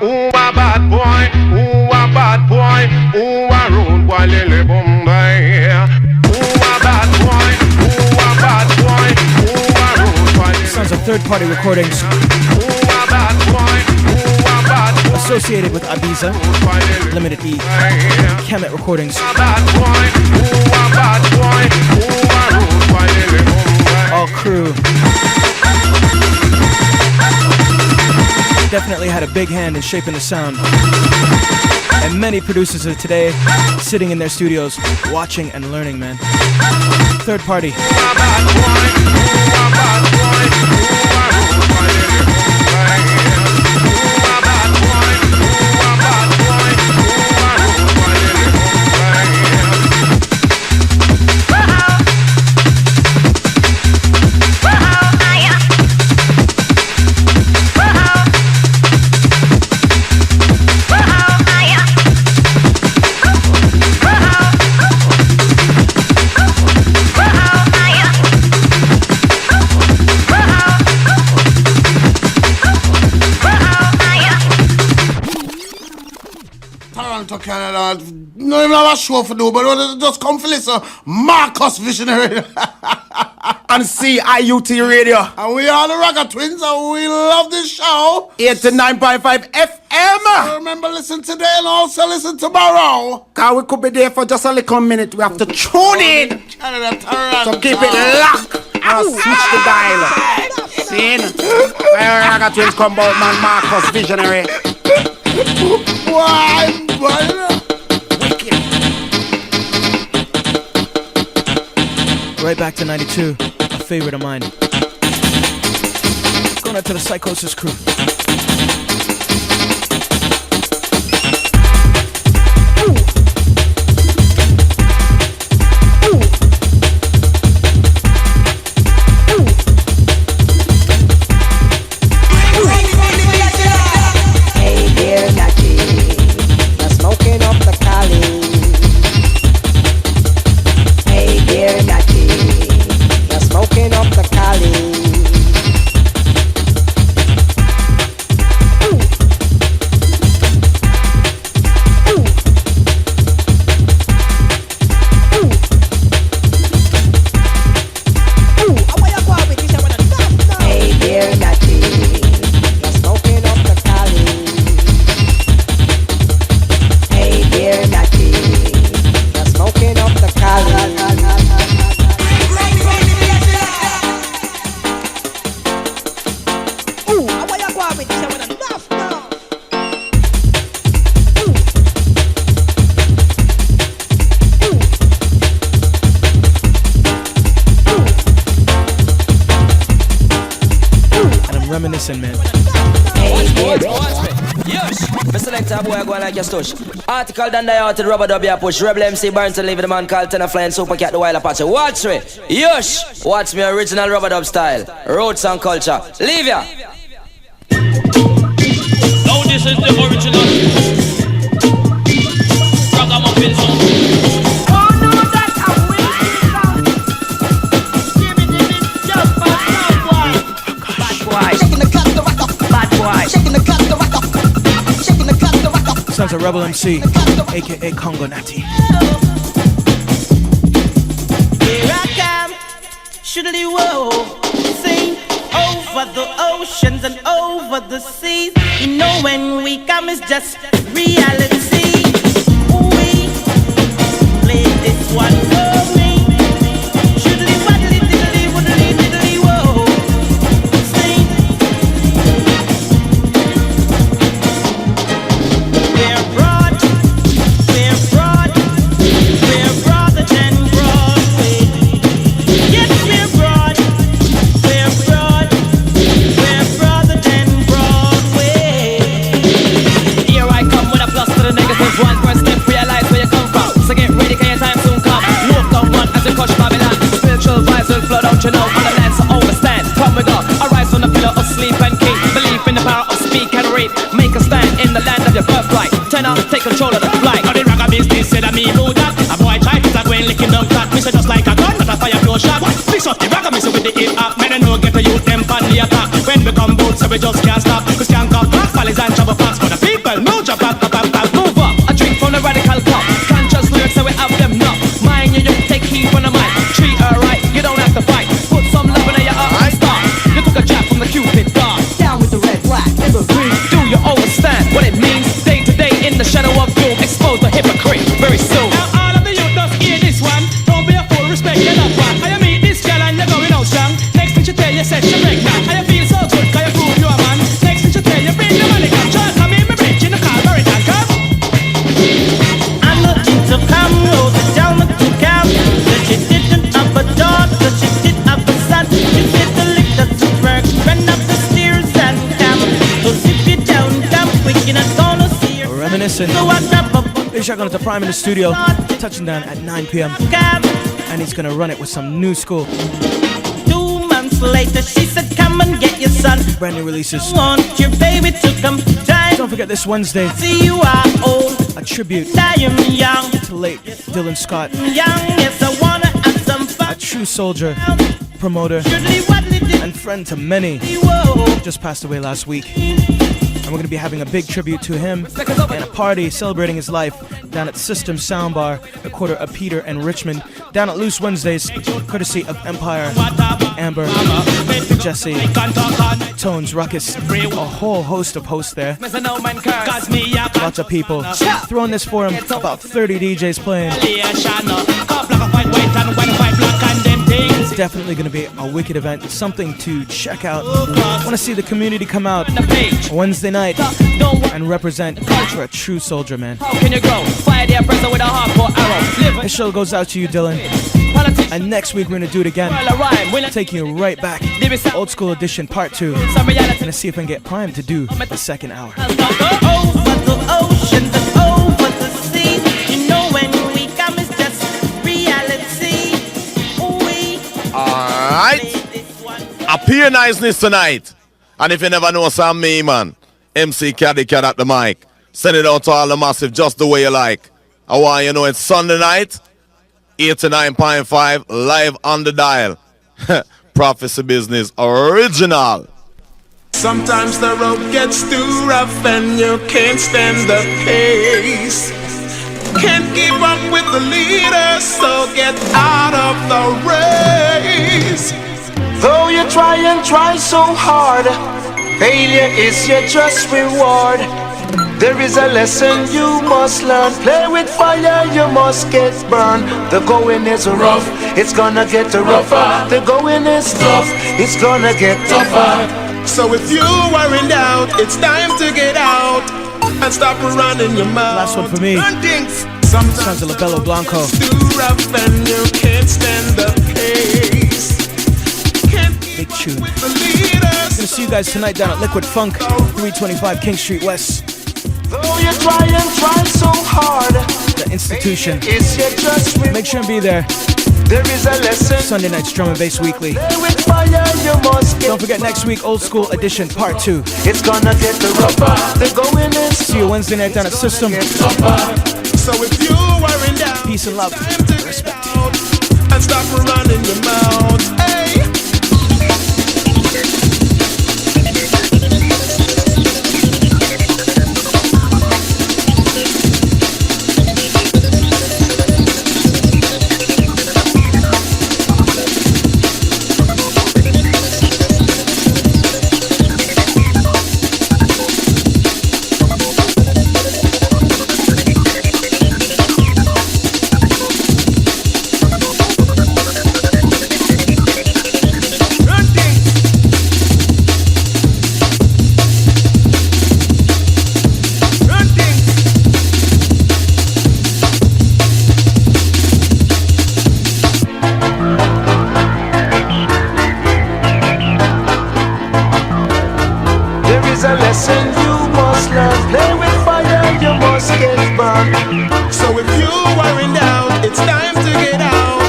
Ooh, a bad boy, ooh, a bad boy, ooh, a rude boy, lily bombay. Ooh, a bad boy, ooh, a bad boy, ooh, a rude boy. Sounds of third-party recordings associated with Ibiza, Limited E, Kemet Recordings. All crew. Definitely had a big hand in shaping the sound. And many producers of today sitting in their studios watching and learning, man. Third party. To Canada, no even have a show for do, but just come for listen. Marcus Visionary and CIUT Radio. And we are the Ragga Twins, and we love this show. 89.5 FM. So remember, listen today and also listen tomorrow. Cause we could be there for just a little minute. We have to tune in. Canada, Toronto. So keep it locked. And switch the dial. See? Where Ragga Twins come out, man. Marcus Visionary. Why, boy? Right back to 92, a favorite of mine. Going out to the Psychosis crew. Reminiscing, man. Yes, me select a boy going like your stush. Article done the to rubber dub ya push. Rebel MC Burns and leave the man called Tenor Flying Super Cat the Wild Apache. Watch me, yes. Watch me original rubber dub style. Roots and culture. Leave ya. Now this is the original Ragamuffin song. Oh no, that a wicked sound. Give me this just for bad boy. Bad boy. Shaking the cut, the rock up. Bad boy. Shaking the cut, the rock up. Shaking the cut, the rock up. Sounds of Rebel MC, aka Congo Natty. Here I come, shoodly whoa, sing over the oceans and over the seas. You know when we come it's just reality. We play this one for me. Shoodly waddly diddly woodly diddly whoa, sing. We're broad, we're broader than Broadway. Yes, we're broad, we're broader than Broadway. Here I come with a plus to the negative one. First step, realize where you come from. So get ready, cause your time soon come. Look down one as you crush Babylon. Spiritual vibes will flood out, you know. On the land, so overstand. Come with God, arise from the pillar of sleep and king. Believe in the power of speak and read. Make a stand in the land of your birthright. Turn out, take control of the flight. Now the ragga business said that me know that. A boy try to go and licking down that. Me say just like a gun, not a fire flow shot. Fix up the ragga, me say with the hip hop. Man, I know get to youth them pan the attack. When we come bout, so we just can't stop. Cause can't come back, follies and trouble fast. For the people, no jump back, Move up, a drink from the radical cup. Conscious lyrics, so we have them not. Mind you, take heed from the mic. Treat her right, you don't have to fight. Put some love in your up and start. You took a jab from the Cupid dart. Down with the red, black, and the green. Do you understand what it means? Day to day in the shadow of doom, expose the hypocrite very soon. Now all of the youth just hear this one. Don't be a fool, respect your love one. I meet this girl and you're going out strong. Next thing she tell you, set you pregnant. I feel so good, cause you prove you're a man. Next thing she tell you, bring the money, come. Just come in, me bridge in the car, hurry and come. I'm looking to come over down with the cow. That she didn't have a daughter, she did have a son. She did the lick that's work, run up the stairs and come. So if you down, we cannot gonna see her. Reminiscent. So I grab a Big shout out to Prime in the studio, touching down at 9 p.m. And he's gonna run it with some new school. 2 months later, she said, come and get your son. Brand new releases. I want your baby to come time. Don't forget this Wednesday, See you are old, a tribute I am young. to late Dylan Scott, Young, yes, I wanna have some fun. a true soldier, promoter, Shoodly waddly diddly and friend to many. whoa. Just passed away last week. And we're going to be having a big tribute to him and a party celebrating his life down at System Soundbar, the quarter of Peter and Richmond, down at Loose Wednesdays, courtesy of Empire, Amber, Jesse, Tones, Ruckus, a whole host of hosts there. Lots of people. Throwing this for him, about 30 DJs playing. It's definitely going to be a wicked event, something to check out. I want to see the community come out Wednesday night and represent for a true soldier, man. Can you grow? Fire the oppressor with a hardcore arrow. This show goes out to you, Dylan. And next week we're going to do it again. Taking you right back. Old School Edition Part 2. Gonna see if I can get Prime to do the second hour. Over the oceans and over the sea. You know when we come it's just reality. Alright. Appear niceness tonight. And if you never know some me, man, MC Caddy Cat at the mic. Send it out to all the massive just the way you like. I want you know it's Sunday night, 89.5, live on the dial. Prophecy Business Original. Sometimes the road gets too rough and you can't stand the pace. Can't keep up with the leaders, so get out of the race. Though you try and try so hard, failure is your just reward. There is a lesson you must learn. Play with fire, you must get burned. The going is rough, it's gonna get rougher. The going is tough, it's gonna get tougher. So if you are in doubt, it's time to get out and stop running your mouth. Last one for me. Sounds of Labello Blanco. Too rough and you can't stand the pace. Big tune. Gonna see you guys tonight down at Liquid Funk, 325 King Street West. Though you try and try so hard, the institution. Make sure and be there. There is a lesson. Sunday night's Drum and Bass Weekly. With fire, you must get. Don't forget next week, Old School Edition Part 2. It's gonna get the rubber. The going is. See you Wednesday night down at System. So if you are in doubt, peace and love, respect, and stop running your mouth. Hey. So if you are in doubt, it's time to get out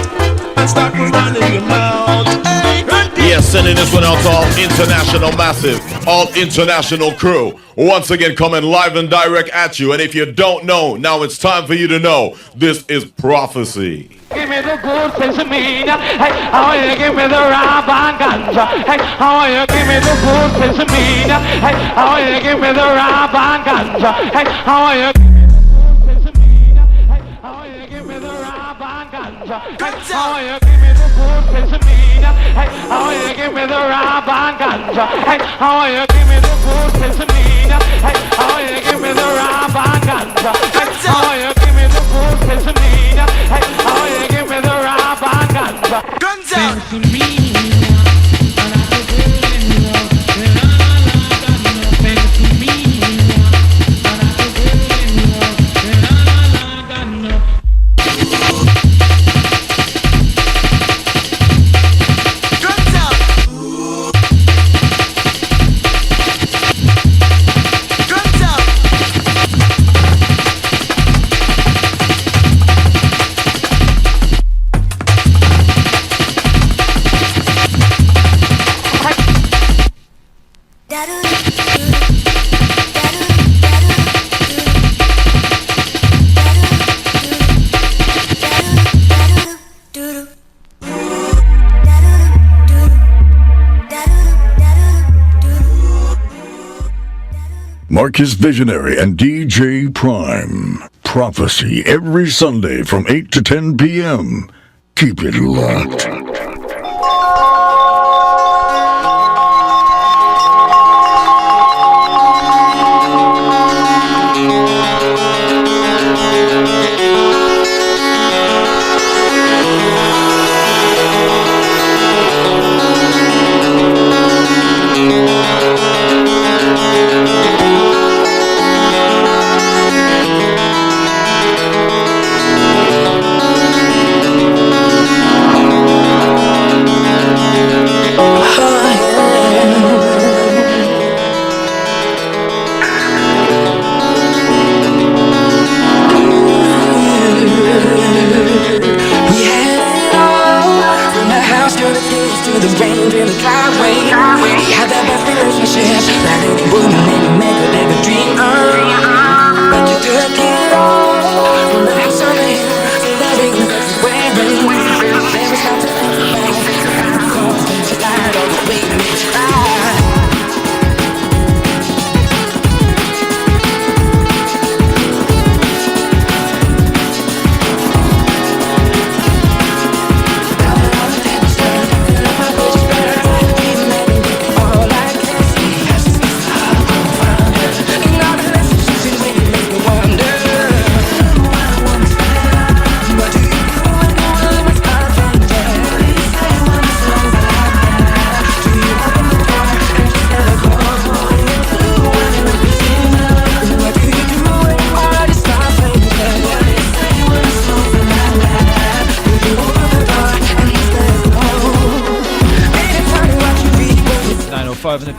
and start running your mouth. Hey, yes, sending this one out to all international massive, all international crew. Once again, coming live and direct at you. And if you don't know, now it's time for you to know. This is prophecy. Give me the good sesame. Hey, how you give me the rap and ganja? Hey, how you give me the good sesame? Hey, how you give me the rap and ganja? Hey, how you give me the good sesame? Hey, how you give me the rap and ganja? Hey, how you give me the good sesame? Hey, how you give me the rap and ganja? Hey, how you give me the good sesame? Hey, how you give me the rap and ganja? Hey, how you give me the good sesame? Hey, how you give me the rap and ganja? Guns out! Marcus Visionary and DJ Prime. Prophecy every Sunday from 8 to 10 p.m. Keep it locked.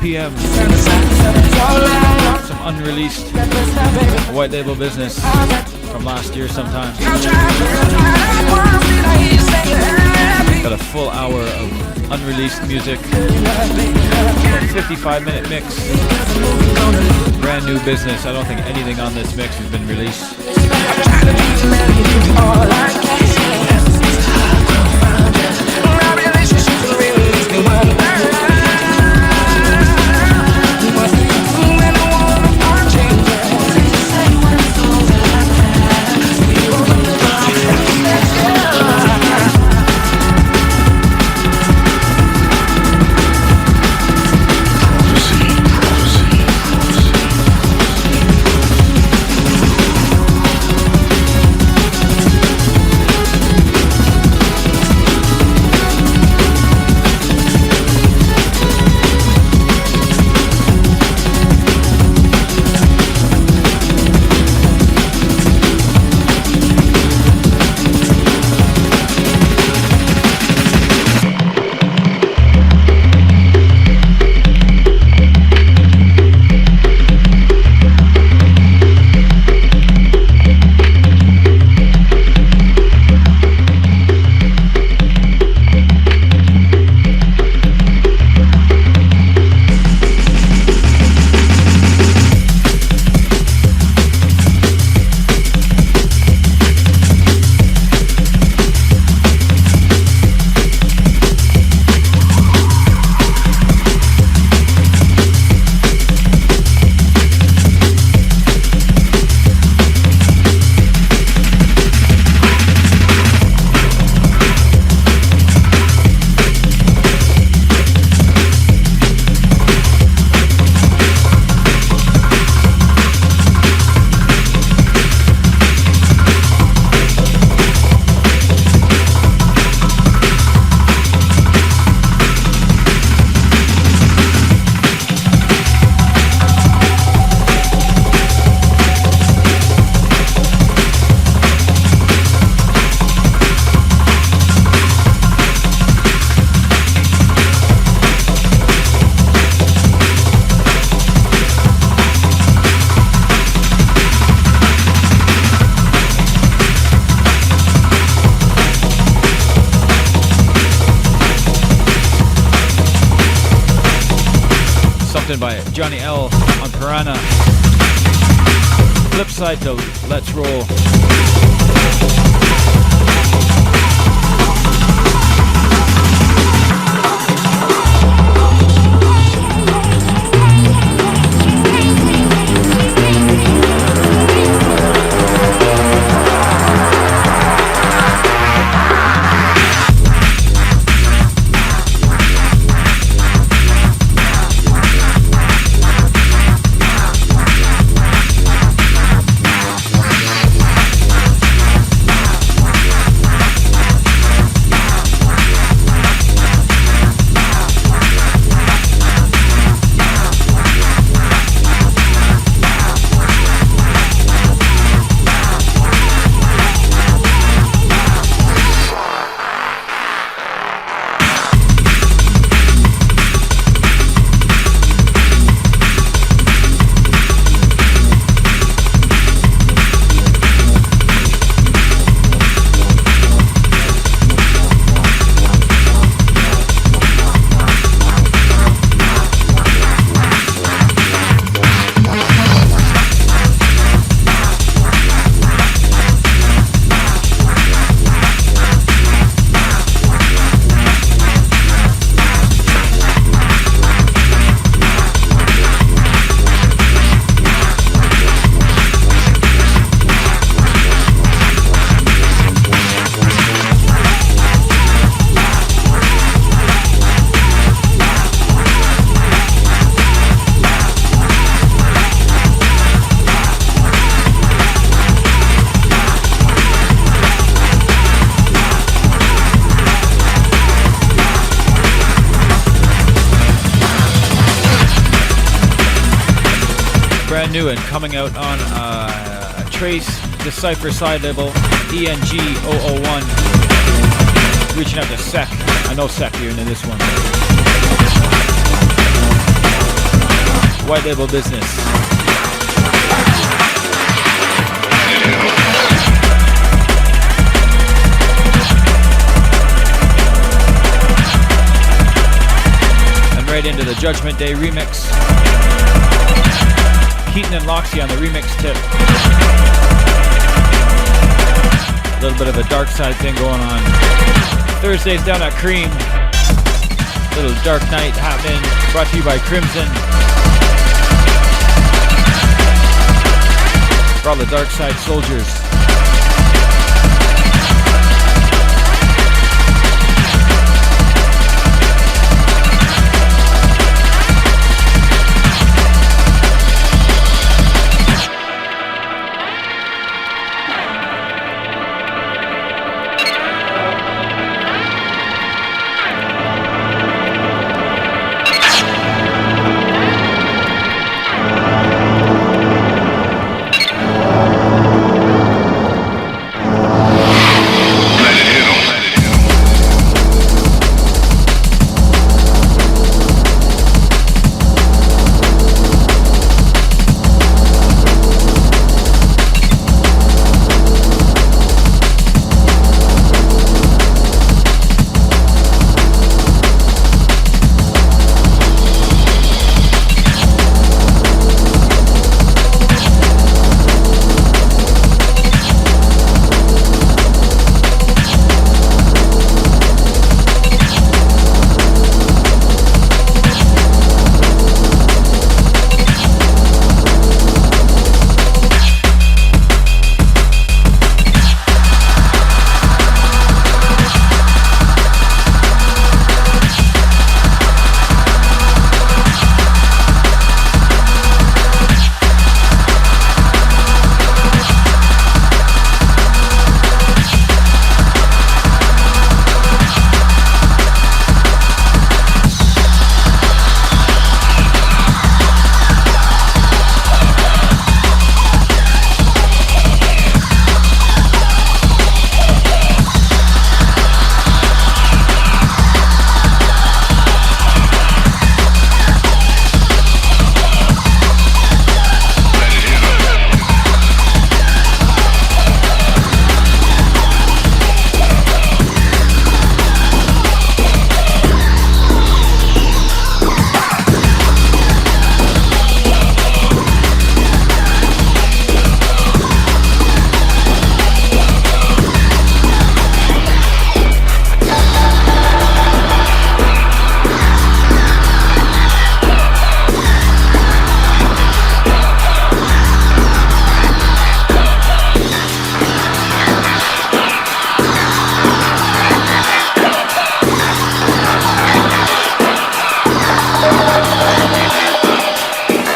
PM. Some unreleased white label business from last year sometime. Got a full hour of unreleased music, a 55-minute mix. Brand new business. I don't think anything on this mix has been released. By Johnny L on Piranha. Flip side to Let's Roll. New and coming out on a Trace Decipher side label, ENG001. Reaching out to Sec. I know Sec, you're into this one. White label business. right into the Judgment Day remix. Keaton and Loxy on the remix tip. A little bit of a dark side thing going on. Thursdays down at Cream. Little dark night happening. Brought to you by Crimson. For all the dark side soldiers.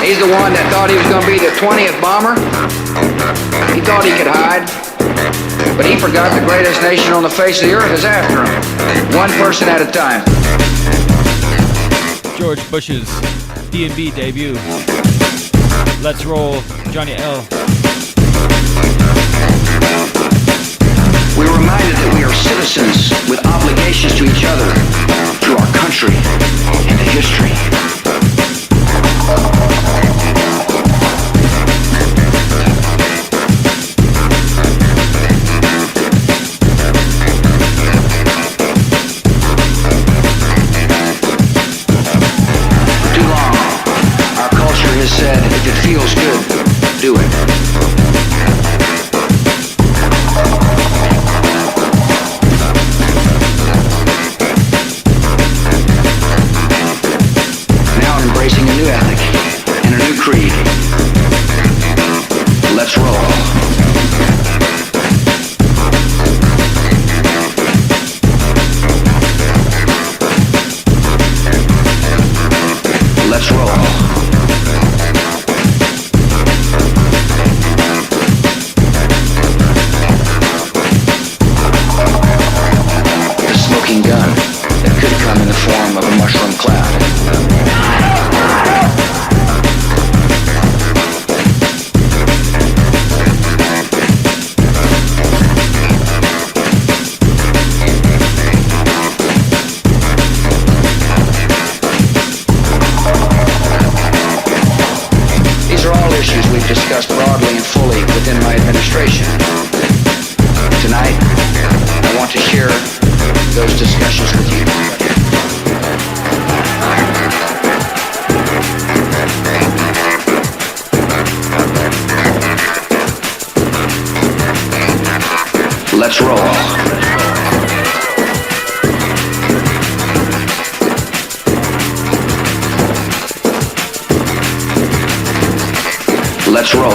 He's the one that thought he was going to be the 20th bomber. He thought he could hide, but he forgot the greatest nation on the face of the earth is after him. One person at a time. George Bush's D&B debut. Let's roll, Johnny L. We're reminded that we are citizens with obligations to each other, to our country, and to history. Said, if it feels good, do it. Now I'm embracing a new ethic and a new creed. Let's roll. Let's roll. Gun that could come in the form of a mushroom cloud. These are all issues we've discussed broadly and fully within my administration. Tonight, I want to share those discussions with you. Let's roll. Let's roll.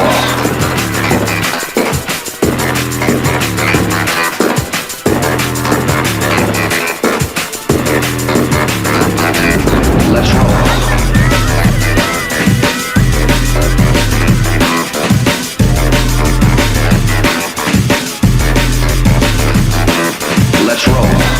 Let's roll. Let's roll.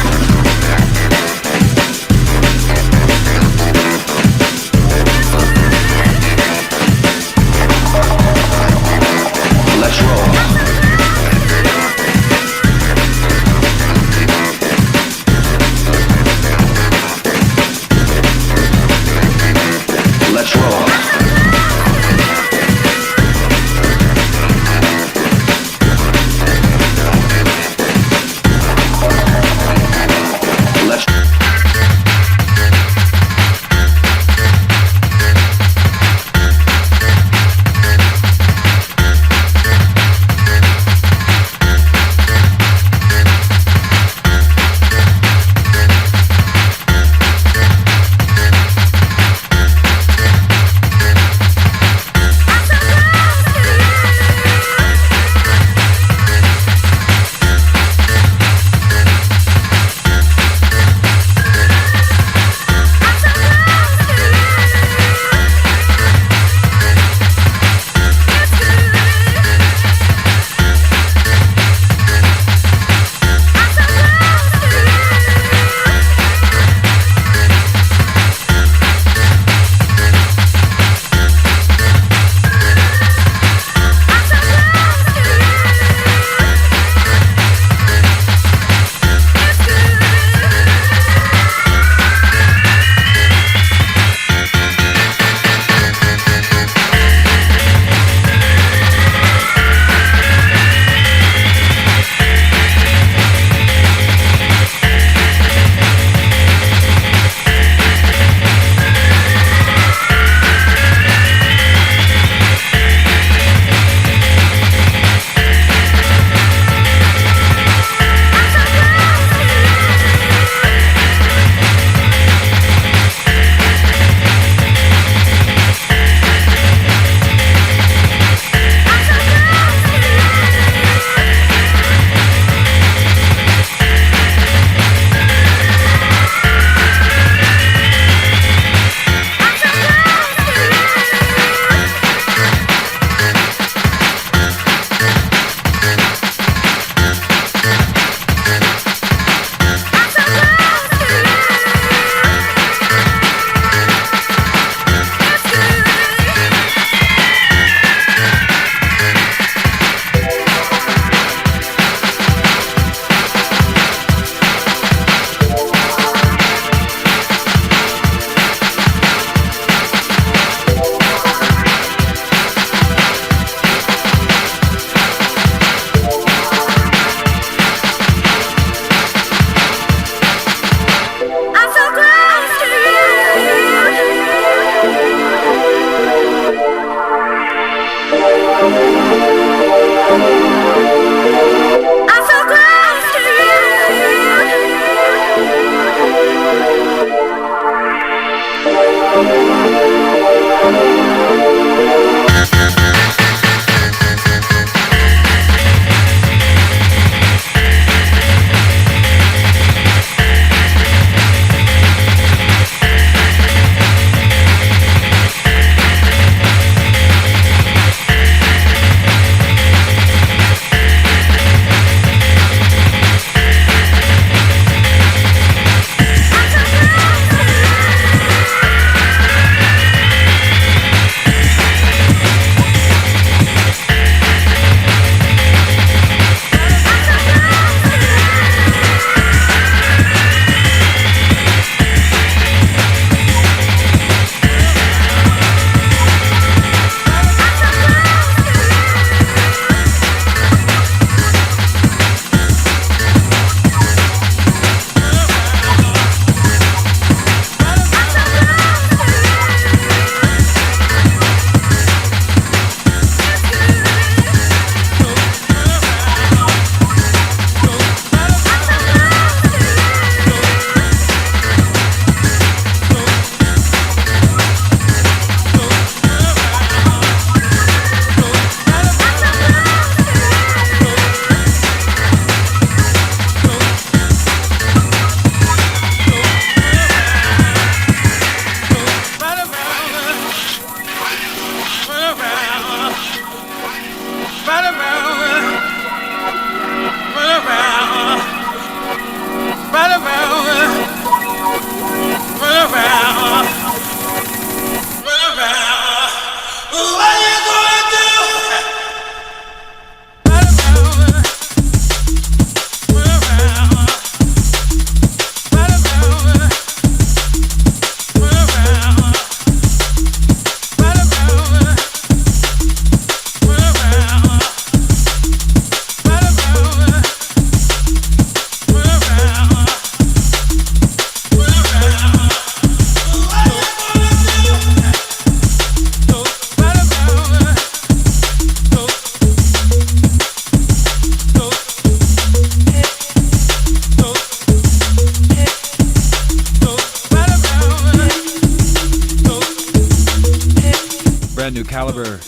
Caliber,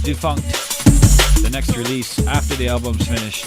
Defunct, the next release after the album's finished.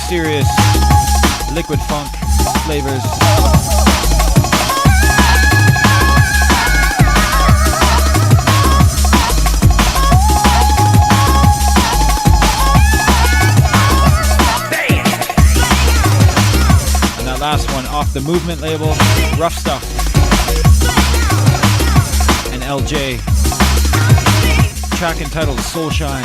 Serious liquid funk flavors. And that last one off the Movement label, Rough Stuff and LJ, track entitled Soul Shine.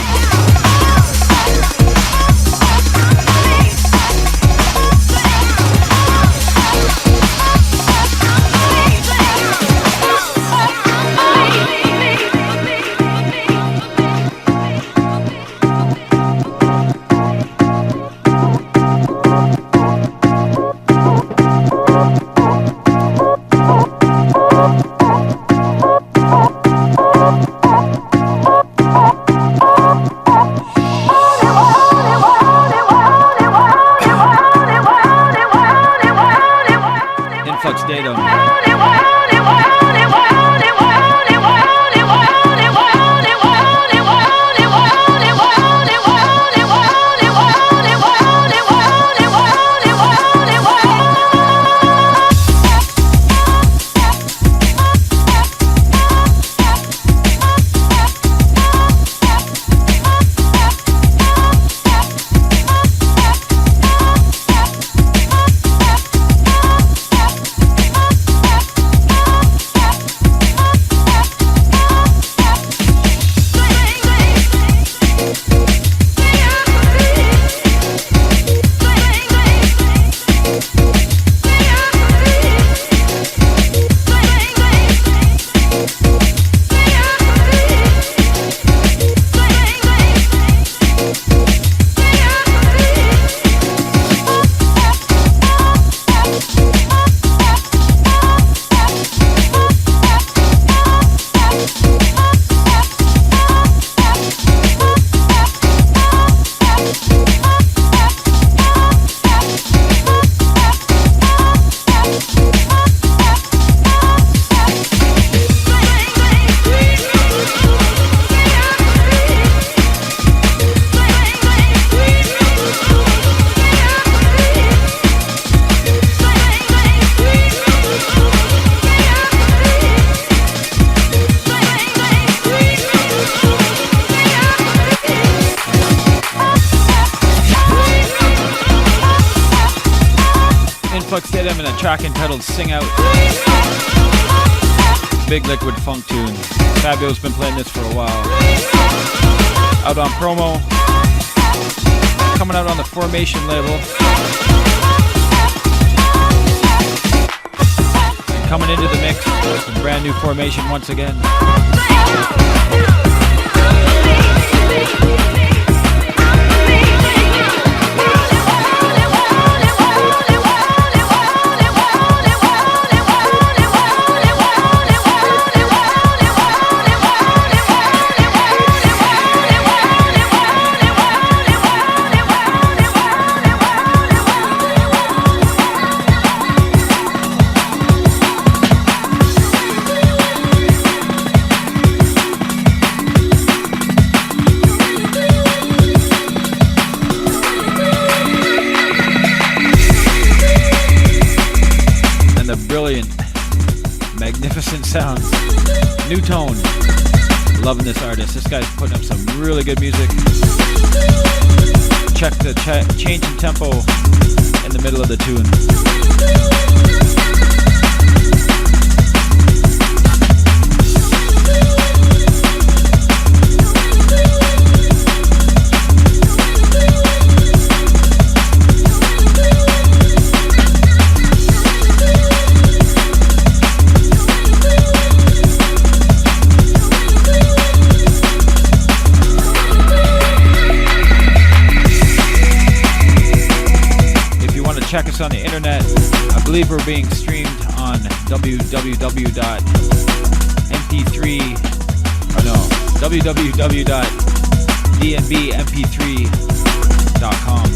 Flex did him in a track entitled Sing Out. Big liquid funk tune. Fabio's been playing this for a while. Out on promo. Coming out on the Formation label. And coming into the mix with some brand new Formation once again. Magnificent sounds. New Tone. Loving this artist. This guy's putting up some really good music. Check the change in tempo in the middle of the tune. Check us on the internet. I believe we're being streamed on www.dnbmp3.com.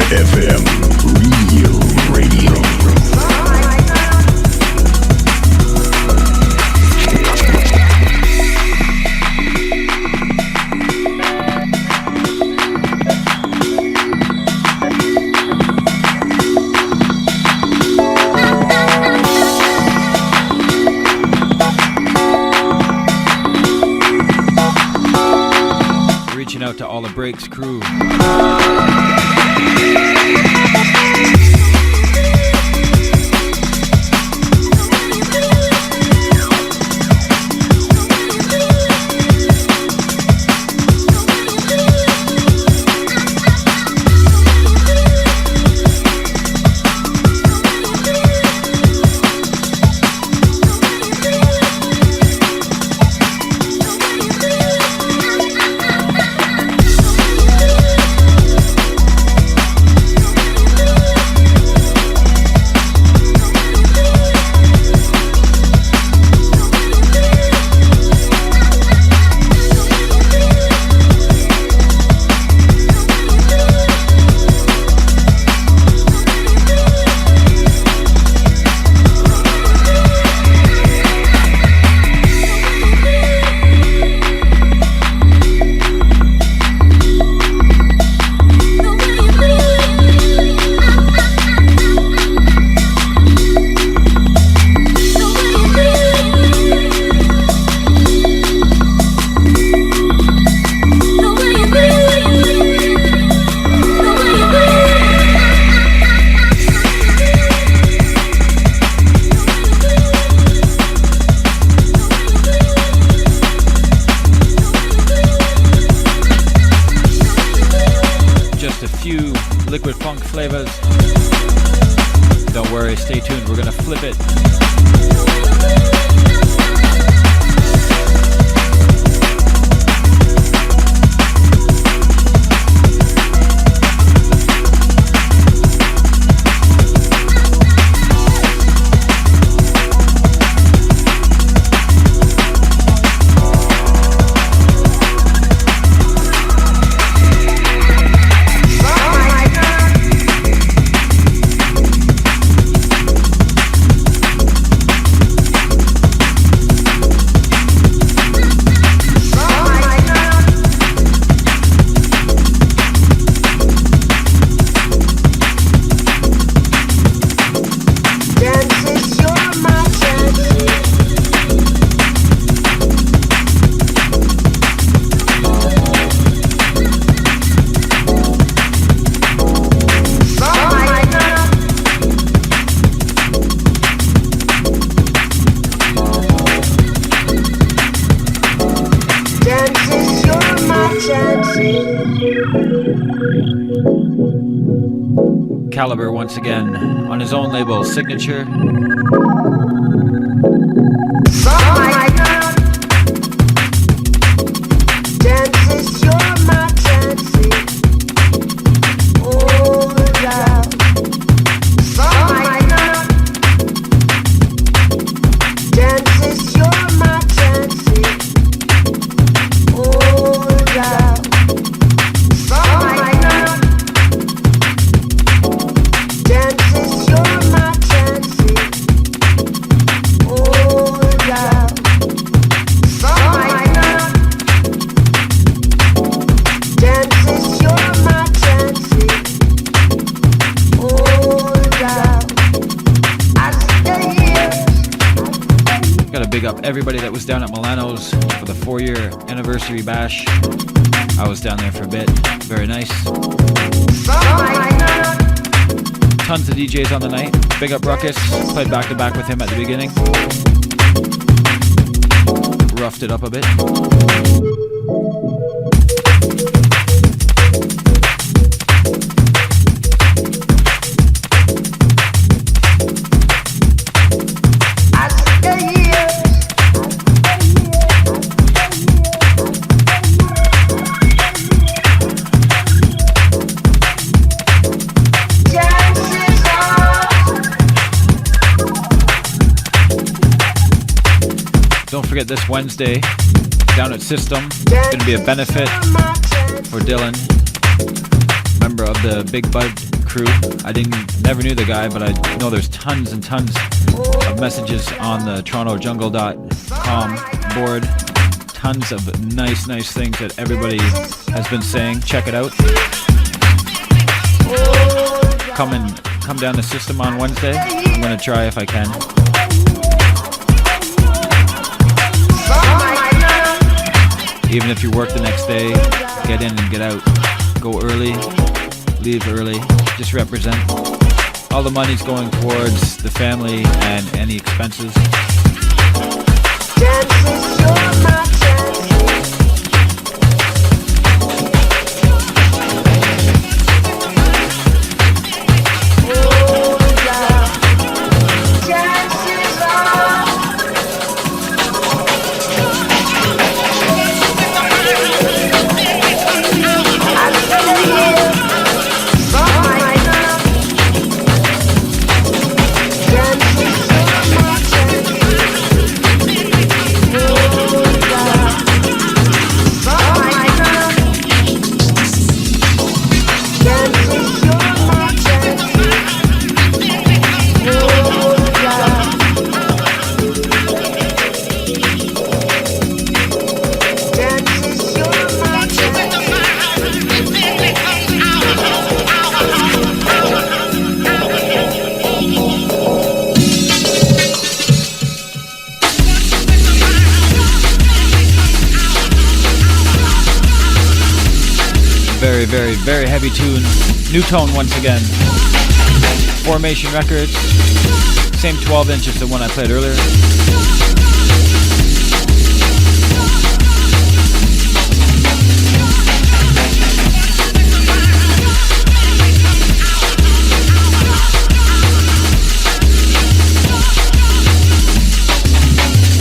FM, Real Radio. Reaching out to all the Breaks crew. liquid funk flavors. Don't worry, stay tuned, we're gonna flip it. Caliber once again on his own label, Signature. Everybody that was down at Milano's for the 4-year anniversary bash. I was down there for a bit. Very nice. Tons of DJs on the night. Big up Ruckus. Played back to back with him at the beginning. Roughed it up a bit. Forget this Wednesday down at System. It's going to be a benefit for Dylan, member of the Big Bud crew. I never knew the guy, but I know there's tons and tons of messages on the TorontoJungle.com board. Tons of nice things that everybody has been saying. Check it out. Come down to System on Wednesday. I'm going to try if I can. Even if you work the next day, get in and get out. Go early, leave early, just represent. All the money's going towards the family and any expenses. Very heavy tune. New tone once again. Formation Records. Same 12-inch as the one I played earlier.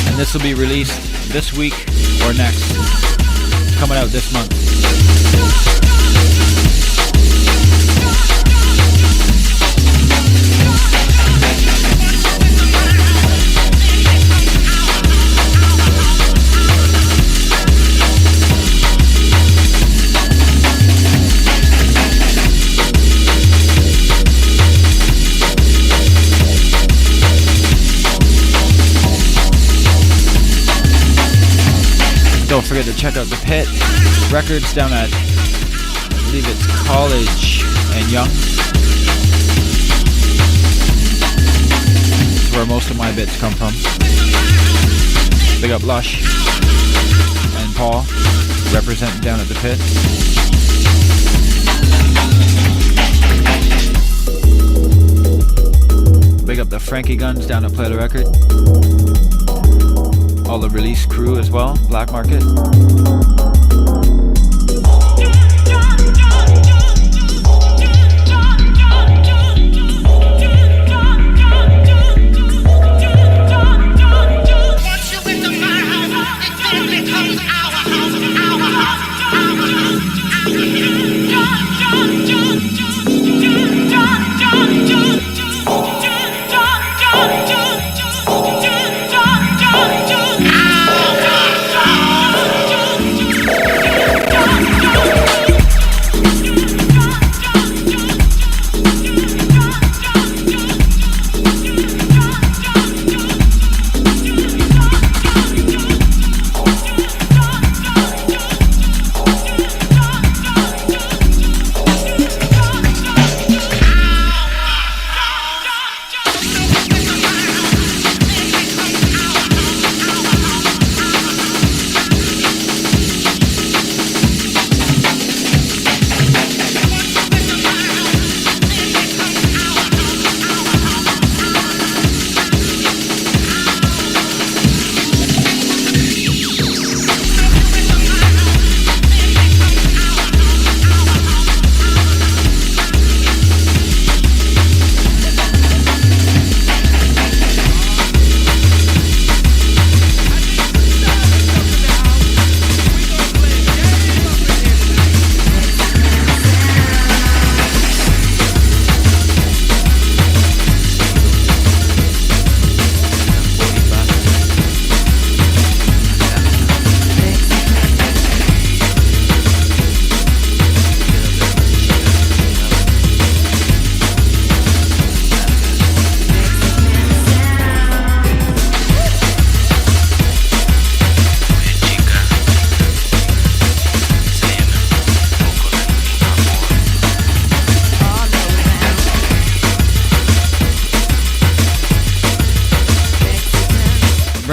And this will be released this week or next. Coming out this month. Don't forget to check out the Pit Records down at, I believe it's College and Young. It's where most of my bits come from. Big up Lush and Paul representing down at the Pit. Big up the Frankie Guns down at Play the Record. All the release crew as well, Black Market.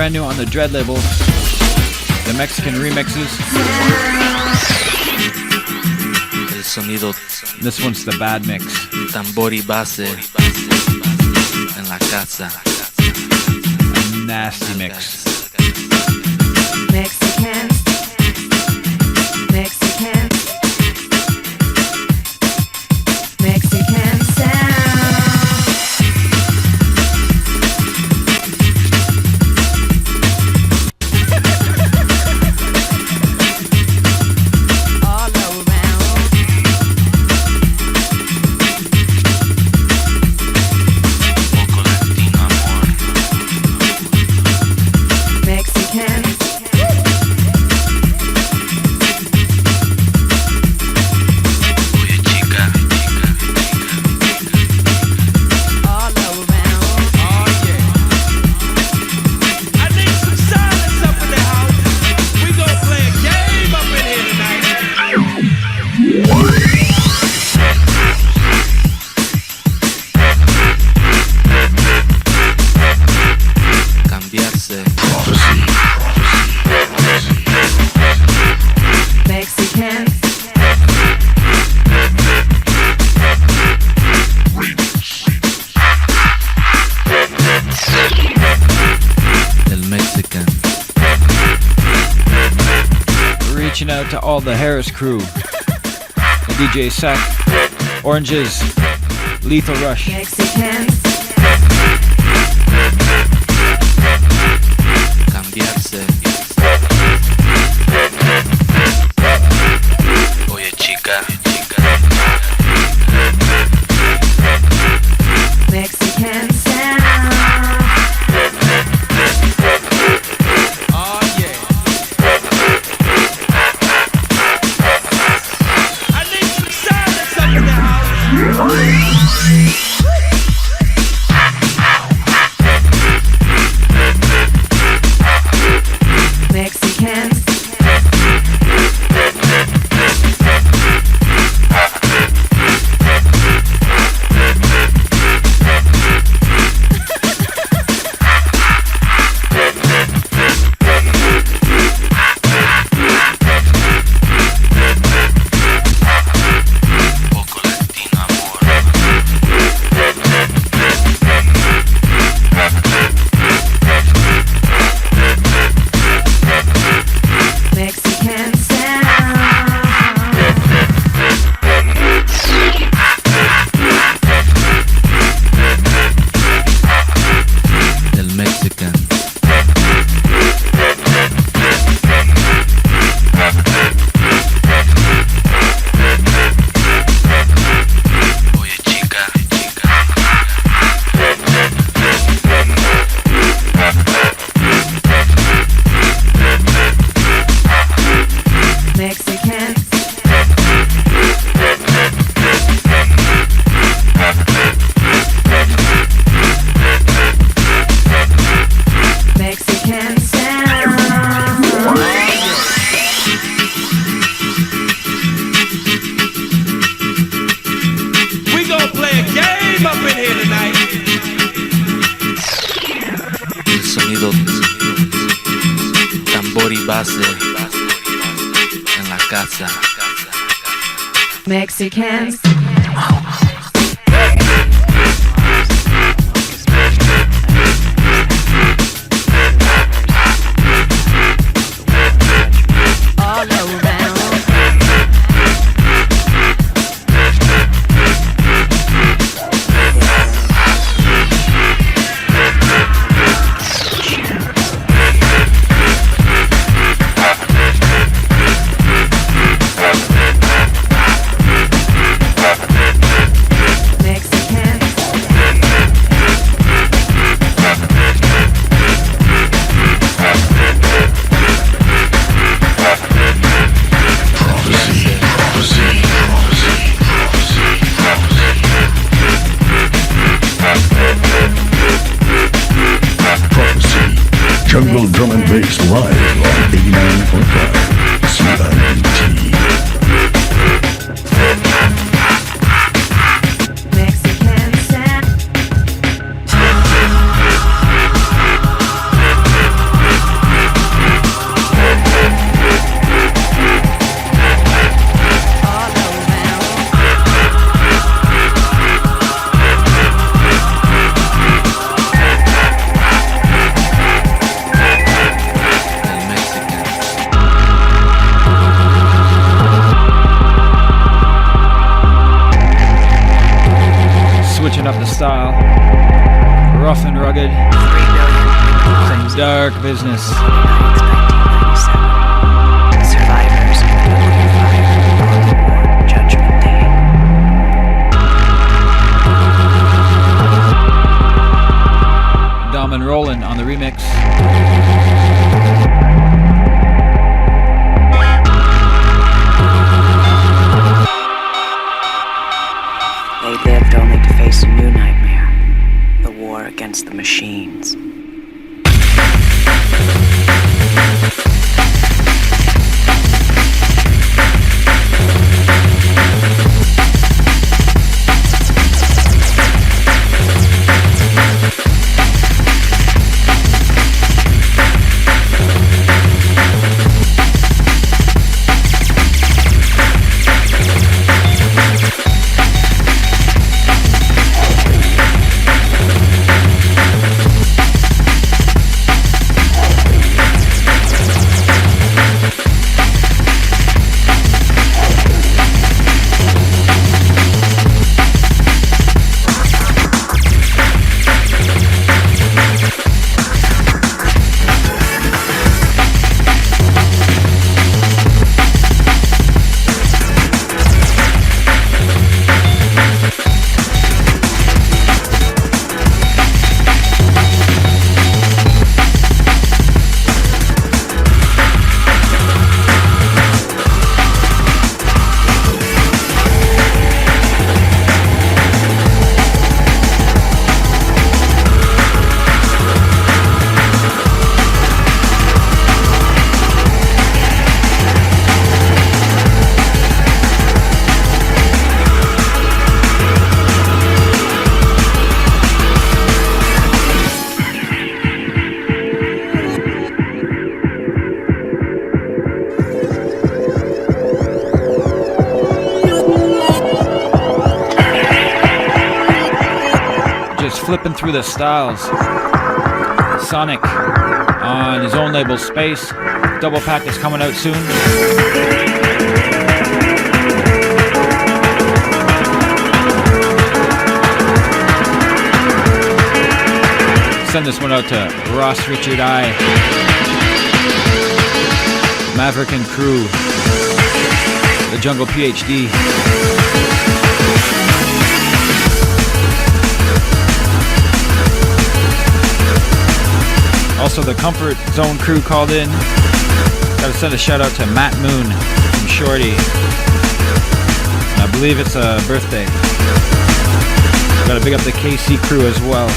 brand new on the Dread label, the Mexican remixes. El sonido. This one's the bad mix. Tambor y base en la casa. A nasty mix. Mexican, Mexican, Mexican sound. Out to all the Harris crew, the DJ Sack, Oranges, Lethal Rush. Cambiarse. Oye chica. Mexican sound. En la casa. Mexicans. Jungle Drum and Bass live on 89.5 CIUT. Mexican sound. switching up the style. Rough and rugged. Some dark business. Survivors of the nuclear fire on Judgment Day. Dom and Roland on the remix. They lived only to face a new nightmare, the war against the machines. Flipping through the styles. Sonic on his own label Space. Double pack is coming out soon. Send this one out to Ross Richard I, Maverick and Crew, the Jungle PhD. Also, the Comfort Zone crew called in. Gotta send a shout out to Matt Moon from Shorty. And I believe it's a birthday. Gotta big up the KC crew as well.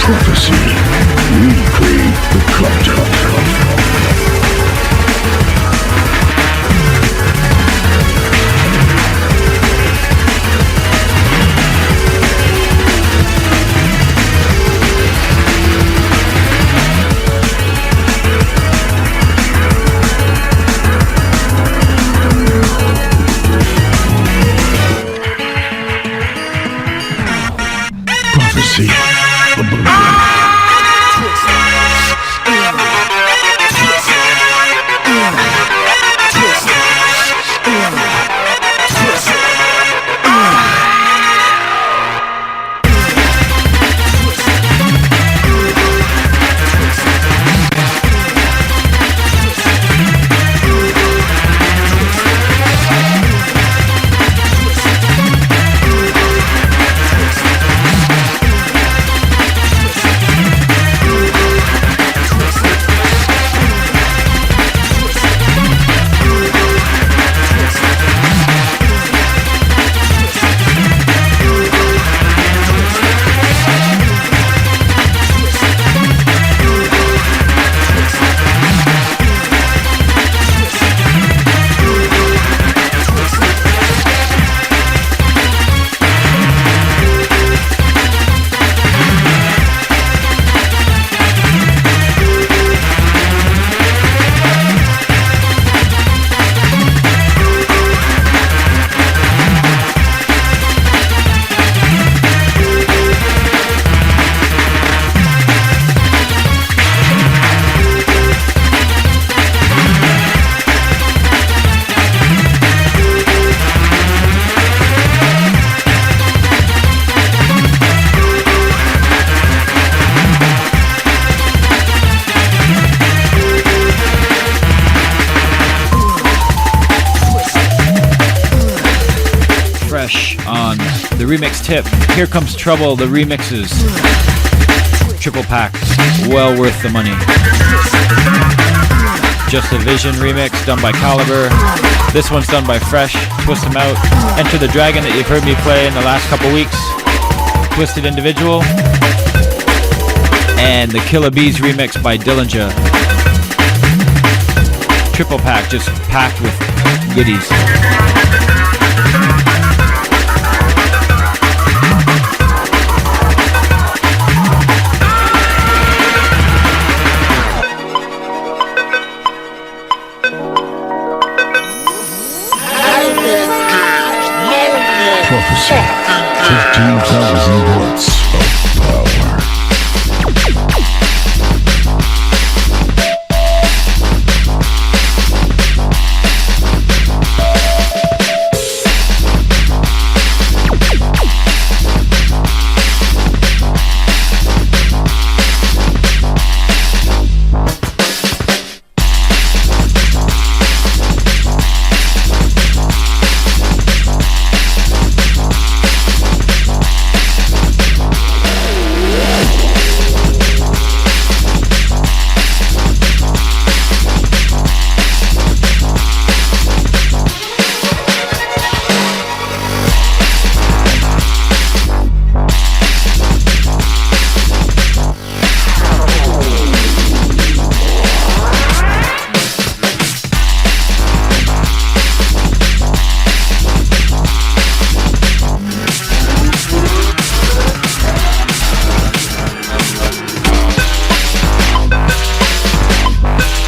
Prophecy. We create the culture. Prophecy. The believer. remix tip. Here Comes Trouble, the remixes. Triple packs, well worth the money. Just a Vision remix done by Caliber. This one's done by Fresh, Twist 'Em Out. Enter the Dragon that you've heard me play in the last couple weeks. Twisted Individual. And the Killer Bees remix by Dillinger. Triple pack, just packed with goodies. Prophecy, 15,000 watts.